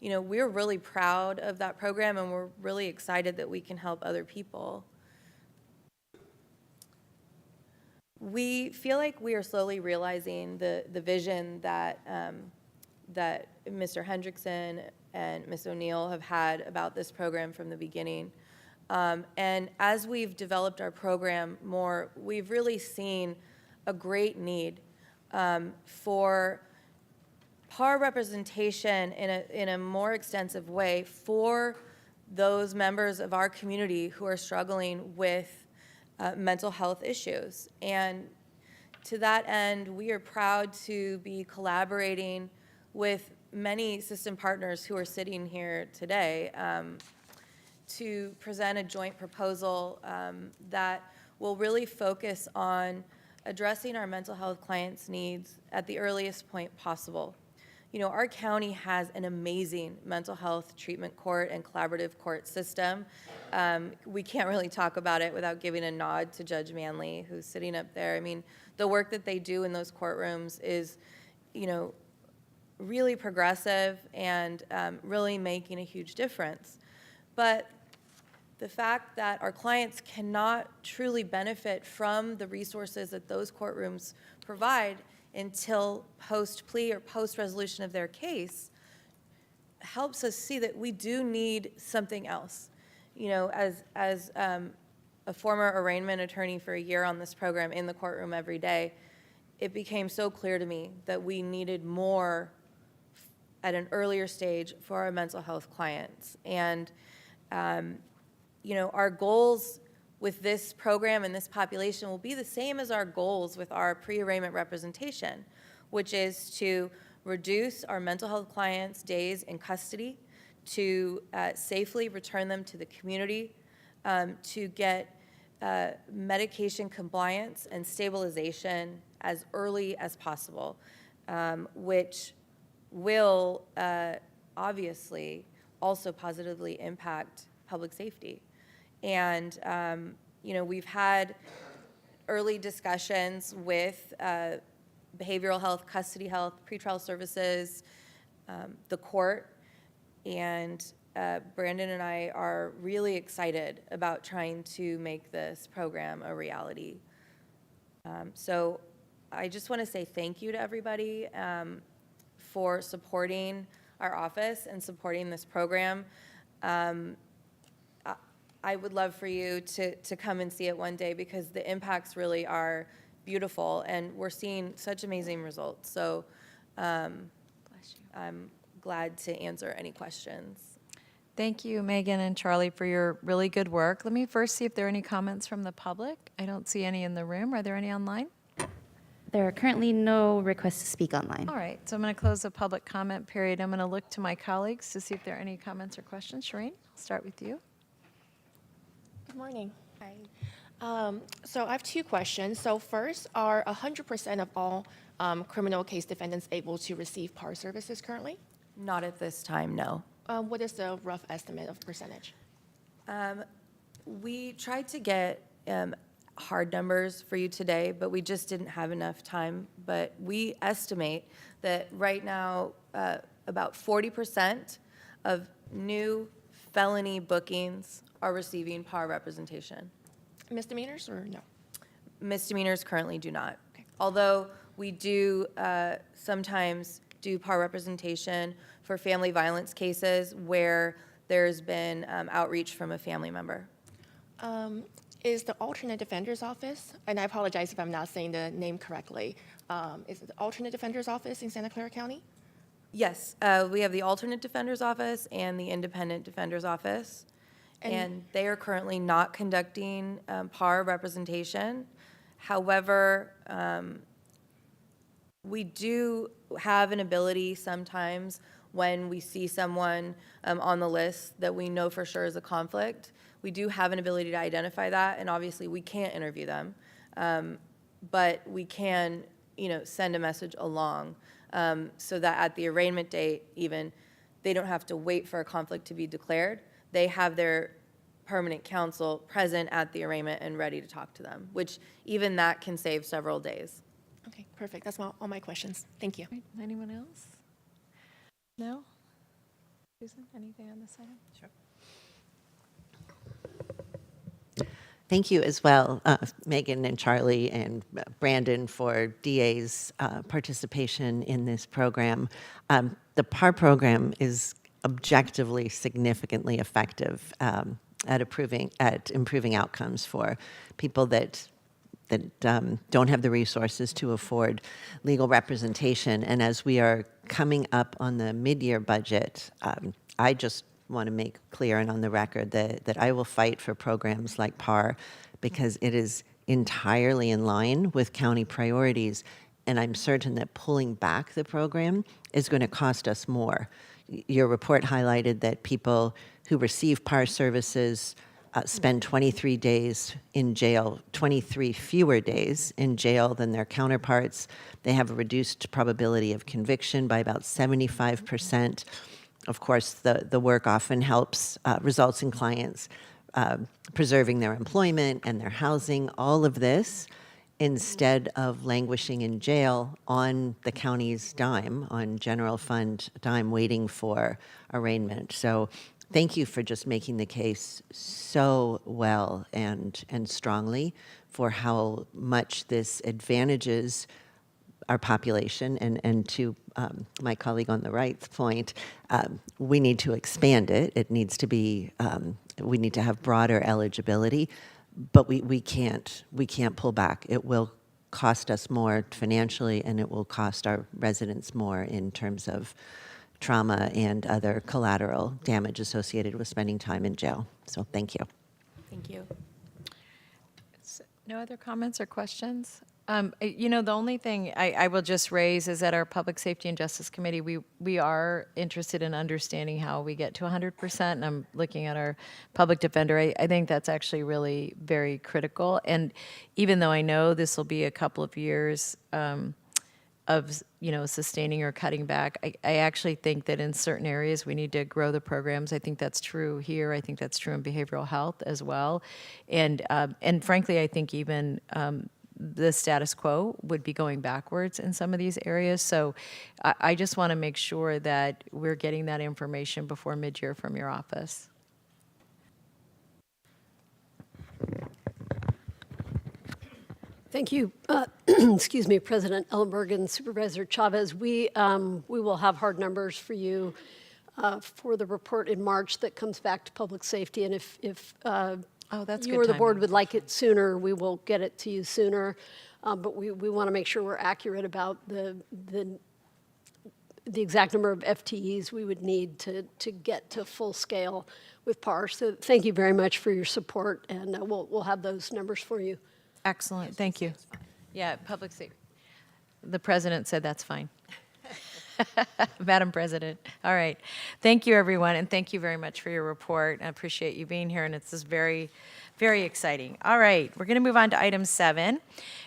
we're really proud of that program, and we're really excited that we can help other people. We feel like we are slowly realizing the vision that that Mr. Hendrickson and Ms. O'Neill have had about this program from the beginning. And as we've developed our program more, we've really seen a great need for PAR representation in a more extensive way for those members of our community who are struggling with mental health issues. And to that end, we are proud to be collaborating with many system partners who are sitting here today to present a joint proposal that will really focus on addressing our mental health clients' needs at the earliest point possible. You know, our county has an amazing mental health treatment court and collaborative court system. We can't really talk about it without giving a nod to Judge Manley, who's sitting up there. I mean, the work that they do in those courtrooms is, you know, really progressive and really making a huge difference. But the fact that our clients cannot truly benefit from the resources that those courtrooms provide until post-plea or post-resolution of their case helps us see that we do need something else. You know, as a former arraignment attorney for a year on this program in the courtroom every day, it became so clear to me that we needed more at an earlier stage for our mental health clients. And, you know, our goals with this program and this population will be the same as our goals with our pre-arraignment representation, which is to reduce our mental health clients' days in custody, to safely return them to the community, to get medication compliance and stabilization as early as possible, which will obviously also positively impact public safety. And, you know, we've had early discussions with behavioral health, custody health, pretrial services, the court, and Brandon and I are really excited about trying to make this program a reality. So I just want to say thank you to everybody for supporting our office and supporting this program. I would love for you to come and see it one day because the impacts really are beautiful and we're seeing such amazing results. So I'm glad to answer any questions. Thank you, Megan and Charlie, for your really good work. Let me first see if there are any comments from the public. I don't see any in the room. Are there any online? There are currently no requests to speak online. All right, so I'm going to close the public comment period. I'm going to look to my colleagues to see if there are any comments or questions. Shireen, I'll start with you. Good morning. Hi. So I have two questions. So first, are 100% of all criminal case defendants able to receive PAR services currently? Not at this time, no. What is the rough estimate of percentage? We tried to get hard numbers for you today, but we just didn't have enough time. But we estimate that right now, about 40% of new felony bookings are receiving PAR representation. Misdemeanors or no? Misdemeanors currently do not. Okay. Although we do sometimes do PAR representation for family violence cases where there's been outreach from a family member. Is the alternate defender's office, and I apologize if I'm not saying the name correctly, is it the alternate defender's office in Santa Clara County? Yes, we have the alternate defender's office and the independent defender's office. And they are currently not conducting PAR representation. However, we do have an ability sometimes when we see someone on the list that we know for sure is a conflict. We do have an ability to identify that, and obviously we can't interview them, but we can, you know, send a message along so that at the arraignment date, even, they don't have to wait for a conflict to be declared. They have their permanent counsel present at the arraignment and ready to talk to them, which even that can save several days. Okay, perfect. That's all my questions. Thank you. Anyone else? No? Susan, anything on this item? Sure. Thank you as well, Megan and Charlie and Brandon, for DA's participation in this program. The PAR program is objectively significantly effective at improving outcomes for people that don't have the resources to afford legal representation. And as we are coming up on the mid-year budget, I just want to make clear and on the record that I will fight for programs like PAR because it is entirely in line with county priorities, and I'm certain that pulling back the program is going to cost us more. Your report highlighted that people who receive PAR services spend 23 days in jail, 23 fewer days in jail than their counterparts. They have a reduced probability of conviction by about 75%. Of course, the work often results in clients preserving their employment and their housing, all of this instead of languishing in jail on the county's dime, on general fund dime, waiting for arraignment. So thank you for just making the case so well and strongly for how much this advantages our population. And to my colleague on the right's point, we need to expand it. It needs to be, we need to have broader eligibility, but we can't pull back. It will cost us more financially, and it will cost our residents more in terms of trauma and other collateral damage associated with spending time in jail. So thank you. Thank you. No other comments or questions? You know, the only thing I will just raise is that our Public Safety and Justice Committee, we are interested in understanding how we get to 100%, and I'm looking at our public defender. I think that's actually really very critical, and even though I know this will be a couple of years of, you know, sustaining or cutting back, I actually think that in certain areas we need to grow the programs. I think that's true here. I think that's true in behavioral health as well, and frankly, I think even the status quo would be going backwards in some of these areas. So I just want to make sure that we're getting that information before mid-year from your office. Thank you. Excuse me, President Ellenberg and Supervisor Chavez. We will have hard numbers for you for the report in March that comes back to public safety. And if that's you good or the board timing. would like it sooner, we will get it to you sooner. But we want to make sure we're accurate about the exact number of FTEs we would need to get to full scale with PAR. So thank you very much for your support, and we'll have those numbers for you. Excellent, thank you. Yeah, public safety. The president said that's fine. Madam President. All right. Thank you, everyone, and thank you very much for your report. I appreciate you being here, and it's just very, very exciting. All right, we're going to move on to item 7,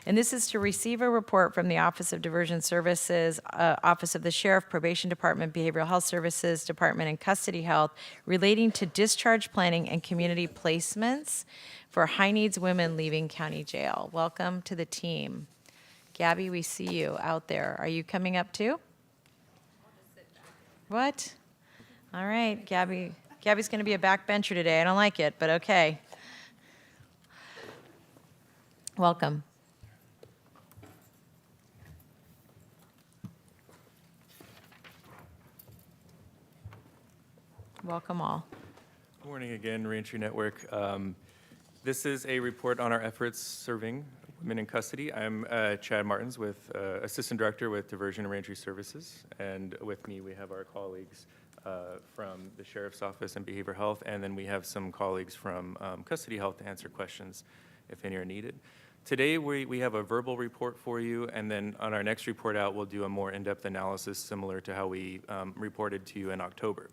and this is to receive a report from the Office of Diversion Services, Office of the Sheriff, Probation Department, Behavioral Health Services Department, and Custody Health relating to discharge planning and community placements for high-needs women leaving county jail. Welcome to the team. Gabby, we see you out there. Are you coming up too? What? All right, Gabby. Gabby's going to be a backbencher today. I don't like it, but okay. Welcome. Welcome all. Good morning again, Reentry Network. This is a report on our efforts serving women in custody. I'm Chad Martins, with Assistant Director with Diversion and Reentry Services, and with me we have our colleagues from the Sheriff's Office and Behavioral Health, and then we have some colleagues from Custody Health to answer questions if any are needed. Today we have a verbal report for you, and then on our next report out we'll do a more in-depth analysis similar to how we reported to you in October.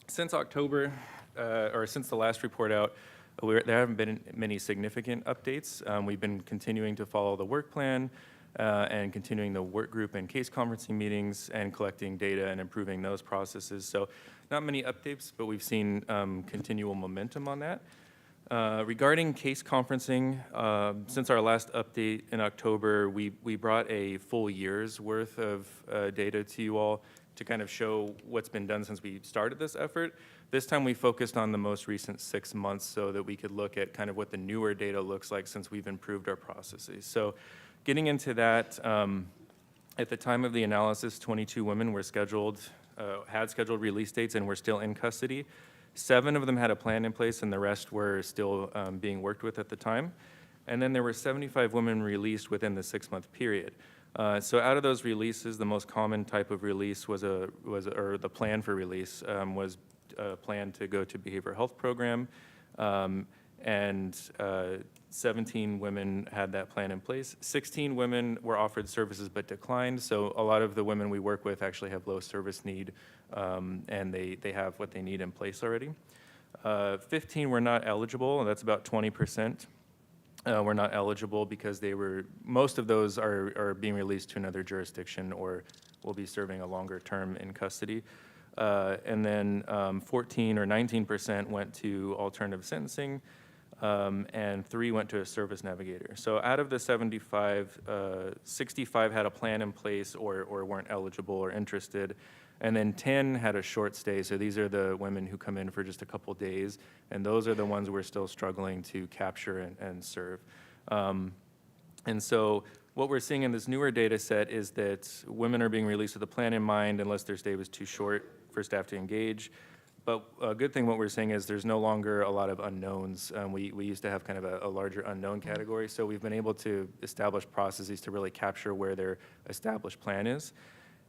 Since October, or since the last report out, there haven't been many significant updates. We've been continuing to follow the work plan and continuing the work group and case conferencing meetings and collecting data and improving those processes. So not many updates, but we've seen continual momentum on that. Regarding case conferencing, since our last update in October, we brought a full year's worth of data to you all to kind of show what's been done since we started this effort. This time we focused on the most recent 6 months so that we could look at kind of what the newer data looks like since we've improved our processes. So getting into that, at the time of the analysis, 22 women were had scheduled release dates and were still in custody. 7 of them had a plan in place and the rest were still being worked with at the time. And then there were 75 women released within the 6-month period. So out of those releases, the most common type of release or the plan for release was a plan to go to behavioral health program, and 17 women had that plan in place. 16 women were offered services but declined. So a lot of the women we work with actually have low service need, and they have what they need in place already. 15 were not eligible, and that's about 20%. Were not eligible because most of those are being released to another jurisdiction or will be serving a longer term in custody. And then 14 or 19% went to alternative sentencing, and 3 went to a service navigator. So out of the 75, 65 had a plan in place or weren't eligible or interested, and then 10 had a short stay. So these are the women who come in for just a couple days, and those are the ones we're still struggling to capture and serve. And so what we're seeing in this newer data set is that women are being released with a plan in mind unless their stay was too short for staff to engage. But a good thing what we're seeing is there's no longer a lot of unknowns. We used to have kind of a larger unknown category, so we've been able to establish processes to really capture where their established plan is.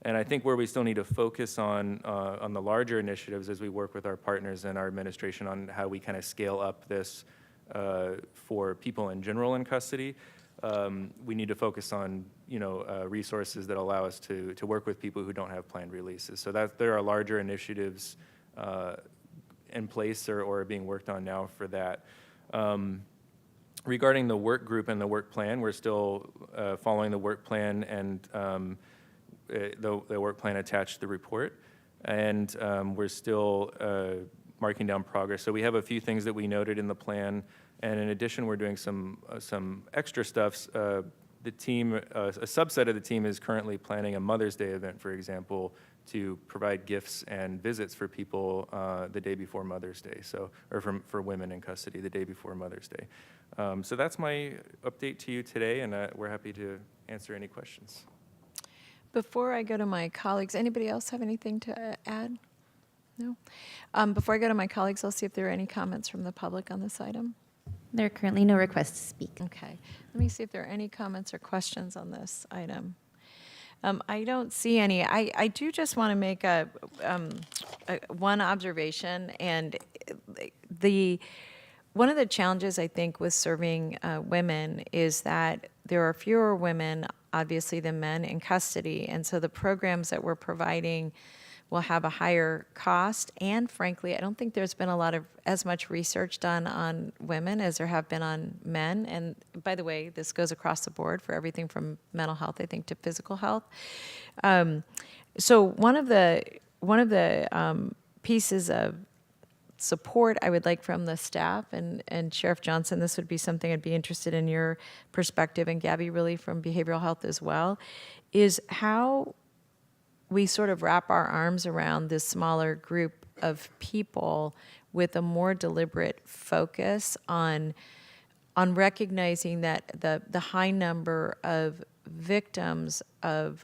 And I think where we still need to focus on the larger initiatives as we work with our partners and our administration on how we kind of scale up this for people in general in custody. We need to focus on resources that allow us to work with people who don't have planned releases. So there are larger initiatives in place or being worked on now for that. Regarding the work group and the work plan, we're still following the work plan and the work plan attached to the report, and we're still marking down progress. So we have a few things that we noted in the plan, and in addition, we're doing some extra stuffs. The team, a subset of the team is currently planning a Mother's Day event, for example, to provide gifts and visits for people the day before Mother's Day, or for women in custody the day before Mother's Day. So that's my update to you today, and we're happy to answer any questions. Before I go to my colleagues, anybody else have anything to add? No? Before I go to my colleagues, I'll see if there are any comments from the public on this item. There are currently no requests to speak. Okay. Let me see if there are any comments or questions on this item. I don't see any. I do just want to make one observation, and one of the challenges I think with serving women is that there are fewer women, obviously, than men in custody, and so the programs that we're providing will have a higher cost. And frankly, I don't think there's been as much research done on women as there have been on men. And by the way, this goes across the board for everything from mental health, I think, to physical health. So one of the pieces of support I would like from the staff, and Sheriff Johnson, this would be something I'd be interested in your perspective, and Gabby, really from behavioral health as well, is how we sort of wrap our arms around this smaller group of people with a more deliberate focus on recognizing that the high number of victims of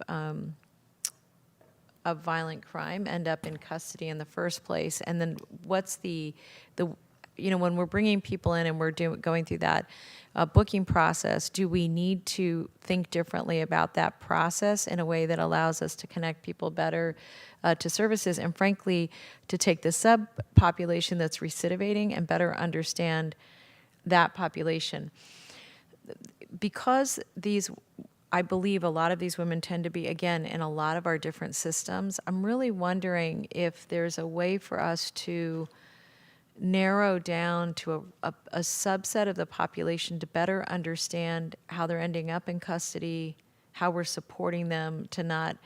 violent crime end up in custody in the first place, and then what's when we're bringing people in and we're going through that booking process, do we need to think differently about that process in a way that allows us to connect people better to services, and frankly, to take the subpopulation that's recidivating and better understand that population? Because I believe a lot of these women tend to be, again, in a lot of our different systems, I'm really wondering if there's a way for us to narrow down to a subset of the population to better understand how they're ending up in custody, how we're supporting them to not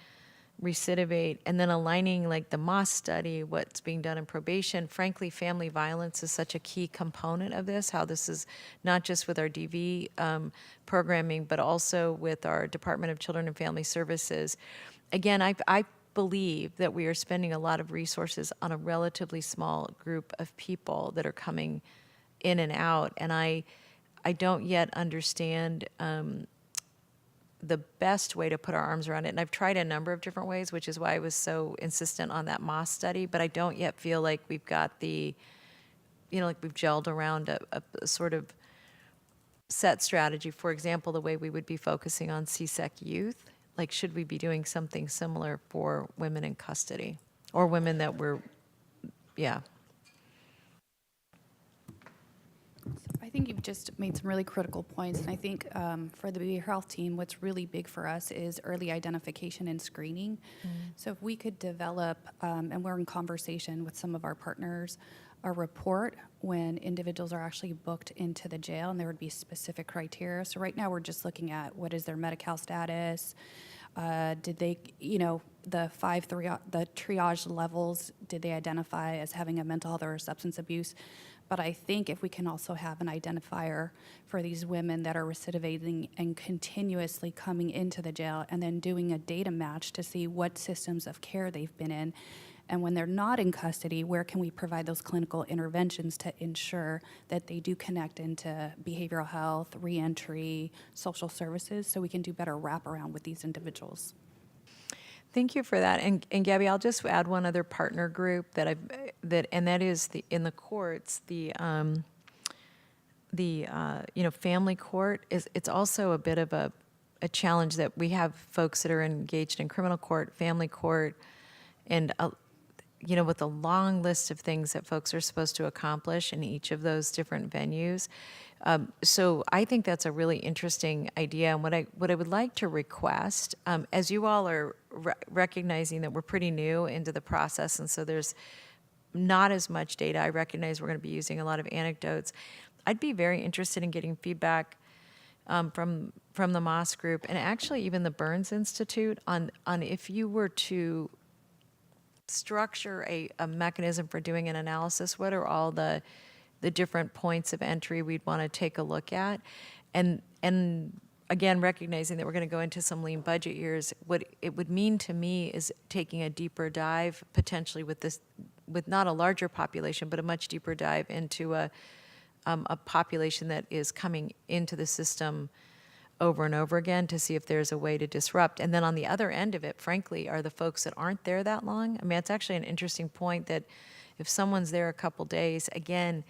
recidivate, and then aligning like the Moss study, what's being done in probation. Frankly, family violence is such a key component of this, how this is not just with our DV programming, but also with our Department of Children and Family Services. Again, I believe that we are spending a lot of resources on a relatively small group of people that are coming in and out, and I don't yet understand the best way to put our arms around it. And I've tried a number of different ways, which is why I was so insistent on that Moss study, but I don't yet feel like we've got like we've gelled around a sort of set strategy. For example, the way we would be focusing on CSEC youth. Like, should we be doing something similar for women in custody or women that were, yeah. I think you've just made some really critical points, and I think for the behavioral health team, what's really big for us is early identification and screening. So if we could develop, and we're in conversation with some of our partners, a report when individuals are actually booked into the jail, and there would be specific criteria. So right now, we're just looking at what is their Medi-Cal status, did they, the triage levels, did they identify as having a mental health or a substance abuse? But I think if we can also have an identifier for these women that are recidivating and continuously coming into the jail, and then doing a data match to see what systems of care they've been in, and when they're not in custody, where can we provide those clinical interventions to ensure that they do connect into behavioral health, reentry, social services, so we can do better wraparound with these individuals. Thank you for that. And Gabby, I'll just add one other partner group that that is in the courts, family court it's also a bit of a challenge that we have folks that are engaged in criminal court, family court, and with a long list of things that folks are supposed to accomplish in each of those different venues. So I think that's a really interesting idea. And what I would like to request, as you all are recognizing that we're pretty new into the process, and so there's not as much data. I recognize we're going to be using a lot of anecdotes. I'd be very interested in getting feedback from the Moss Group, and actually even the Burns Institute on if you were to structure a mechanism for doing an analysis, what are all the different points of entry we'd want to take a look at, and again, recognizing that we're going to go into some lean budget years, what it would mean to me is taking a deeper dive, potentially with not a larger population, but a much deeper dive into a population that is coming into the system over and over again, to see if there's a way to disrupt. And then on the other end of it, frankly, are the folks that aren't there that long. I mean, it's actually an interesting point that if someone's there a couple days, again,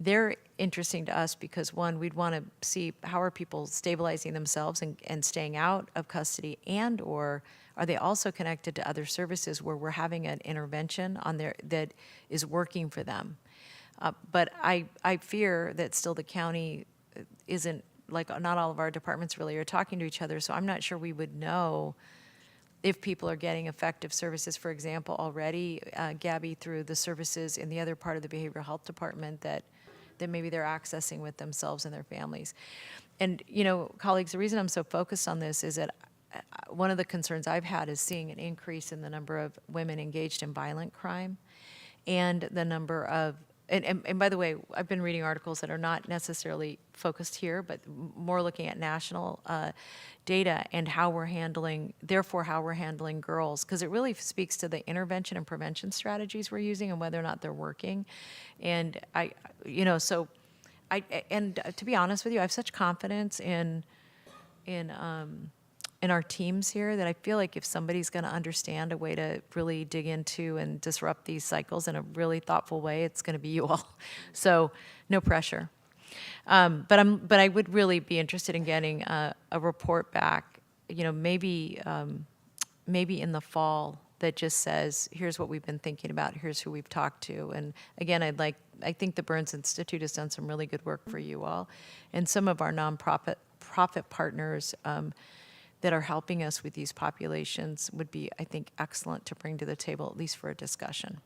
they're interesting to us because, one, we'd want to see how are people stabilizing themselves and staying out of custody, and or are they also connected to other services where we're having an intervention on there that is working for them. But I fear that still the county isn't, like, not all of our departments really are talking to each other, so I'm not sure we would know if people are getting effective services, for example, already, Gabby, through the services in the other part of the behavioral health department that maybe they're accessing with themselves and their families. And, colleagues, the reason I'm so focused on this is that one of the concerns I've had is seeing an increase in the number of women engaged in violent crime, and the number of and by the way, I've been reading articles that are not necessarily focused here, but more looking at national data and how we're handling girls, because it really speaks to the intervention and prevention strategies we're using and whether or not they're working. And to be honest with you, I have such confidence in our teams here that I feel like if somebody's going to understand a way to really dig into and disrupt these cycles in a really thoughtful way, it's going to be you all. So no pressure. But I would really be interested in getting a report back, maybe in the fall, that just says, here's what we've been thinking about, here's who we've talked to. And again, I think the Burns Institute has done some really good work for you all, and some of our nonprofit partners that are helping us with these populations would be, I think, excellent to bring to the table, at least for a discussion.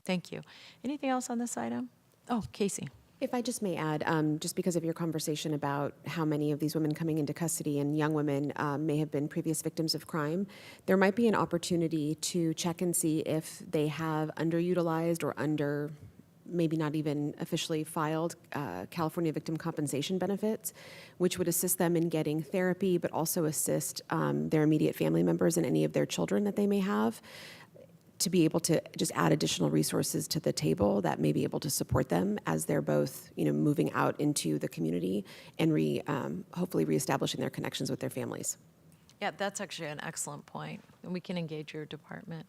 Thank you. Anything else on this item? Oh, Casey. If I just may add, just because of your conversation about how many of these women coming into custody and young women may have been previous victims of crime, there might be an opportunity to check and see if they have underutilized or maybe not even officially filed California victim compensation benefits, which would assist them in getting therapy, but also assist their immediate family members and any of their children that they may have, to be able to just add additional resources to the table that may be able to support them as they're both, moving out into the community and hopefully reestablishing their connections with their families. Yeah, that's actually an excellent point. And we can engage your department.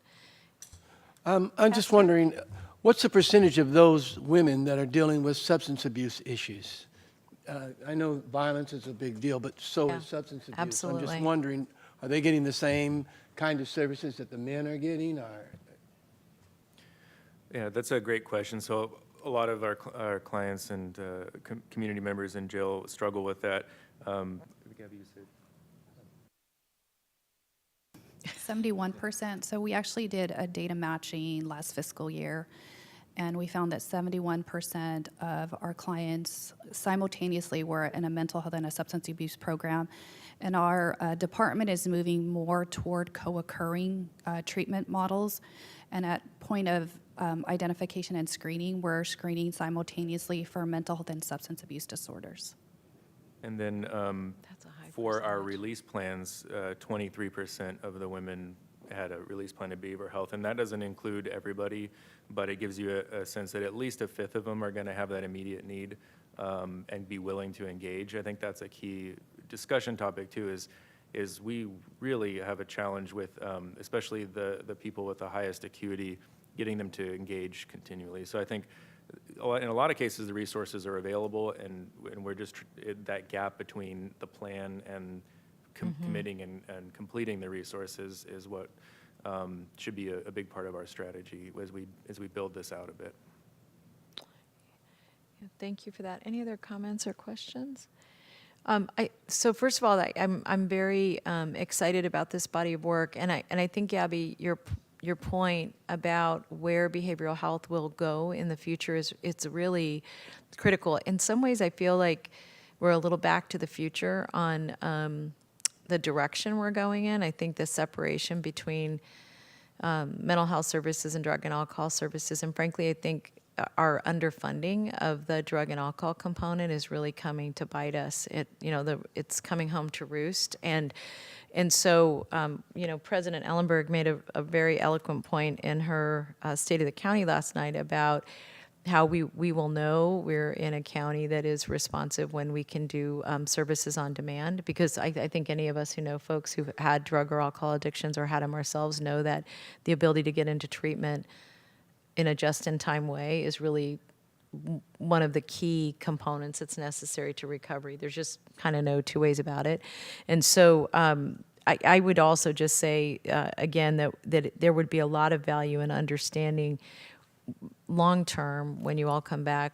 I'm just wondering, what's the percentage of those women that are dealing with substance abuse issues? I know violence is a big deal, but so is substance abuse. Absolutely. I'm just wondering, are they getting the same kind of services that the men are getting? Or? Yeah, that's a great question. So a lot of our clients and community members in jail struggle with that. Gabby, you said? 71%. So we actually did a data matching last fiscal year, and we found that 71% of our clients simultaneously were in a mental health and a substance abuse program. And our department is moving more toward co-occurring treatment models. And at point of identification and screening, we're screening simultaneously for mental health and substance abuse disorders. And then for our release plans, 23% of the women had a release plan of behavioral health, and that doesn't include everybody, but it gives you a sense that at least a fifth of them are going to have that immediate need and be willing to engage. I think that's a key discussion topic too. Is we really have a challenge with, especially the people with the highest acuity, getting them to engage continually. So I think in a lot of cases, the resources are available, and we're just that gap between the plan and committing and completing the resources is what should be a big part of our strategy as we build this out a bit. Yeah, thank you for that. Any other comments or questions? So first of all, I'm very excited about this body of work, and I think, Gabby, your point about where behavioral health will go in the future it's really critical. In some ways, I feel like we're a little back to the future on the direction we're going in. I think the separation between mental health services and drug and alcohol services, and frankly, I think our underfunding of the drug and alcohol component is really coming to bite us. It's coming home to roost, and so President Ellenberg made a very eloquent point in her State of the County last night about how we will know we're in a county that is responsive when we can do services on demand, because I think any of us who know folks who've had drug or alcohol addictions or had them ourselves know that the ability to get into treatment in a just-in-time way is really one of the key components that's necessary to recovery. There's just kind of no two ways about it. And so I would also just say, again, that there would be a lot of value in understanding long-term, when you all come back,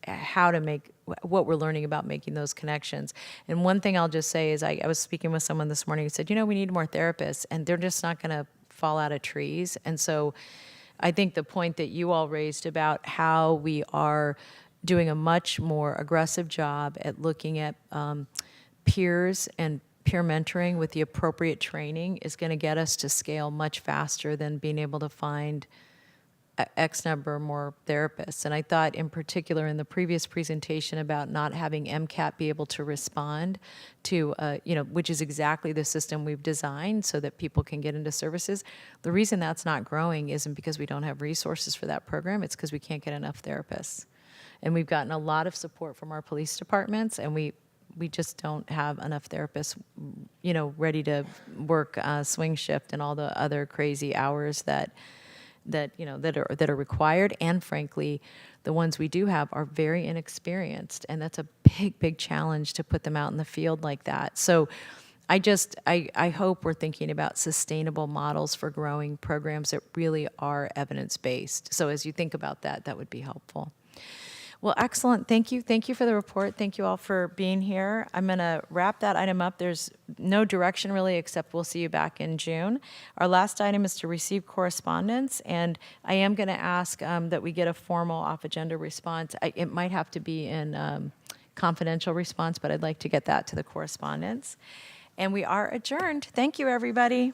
how to make, what we're learning about making those connections. And one thing I'll just say is I was speaking with someone this morning who said, we need more therapists, and they're just not going to fall out of trees. And so I think the point that you all raised about how we are doing a much more aggressive job at looking at peers and peer mentoring with the appropriate training is going to get us to scale much faster than being able to find X number more therapists. And I thought in particular in the previous presentation about not having MCAT be able to respond to, which is exactly the system we've designed so that people can get into services. The reason that's not growing isn't because we don't have resources for that program, it's because we can't get enough therapists. And we've gotten a lot of support from our police departments, and we just don't have enough therapists, ready to work swing shift and all the other crazy hours that are required, and frankly, the ones we do have are very inexperienced, and that's a big challenge to put them out in the field like that. So I hope we're thinking about sustainable models for growing programs that really are evidence-based. So as you think about that, that would be helpful. Well, excellent. Thank you. Thank you for the report. Thank you all for being here. I'm going to wrap that item up. There's no direction really, except we'll see you back in June. Our last item is to receive correspondence, and I am going to ask that we get a formal off-agenda response. It might have to be in confidential response, but I'd like to get that to the correspondence. And we are adjourned. Thank you, everybody.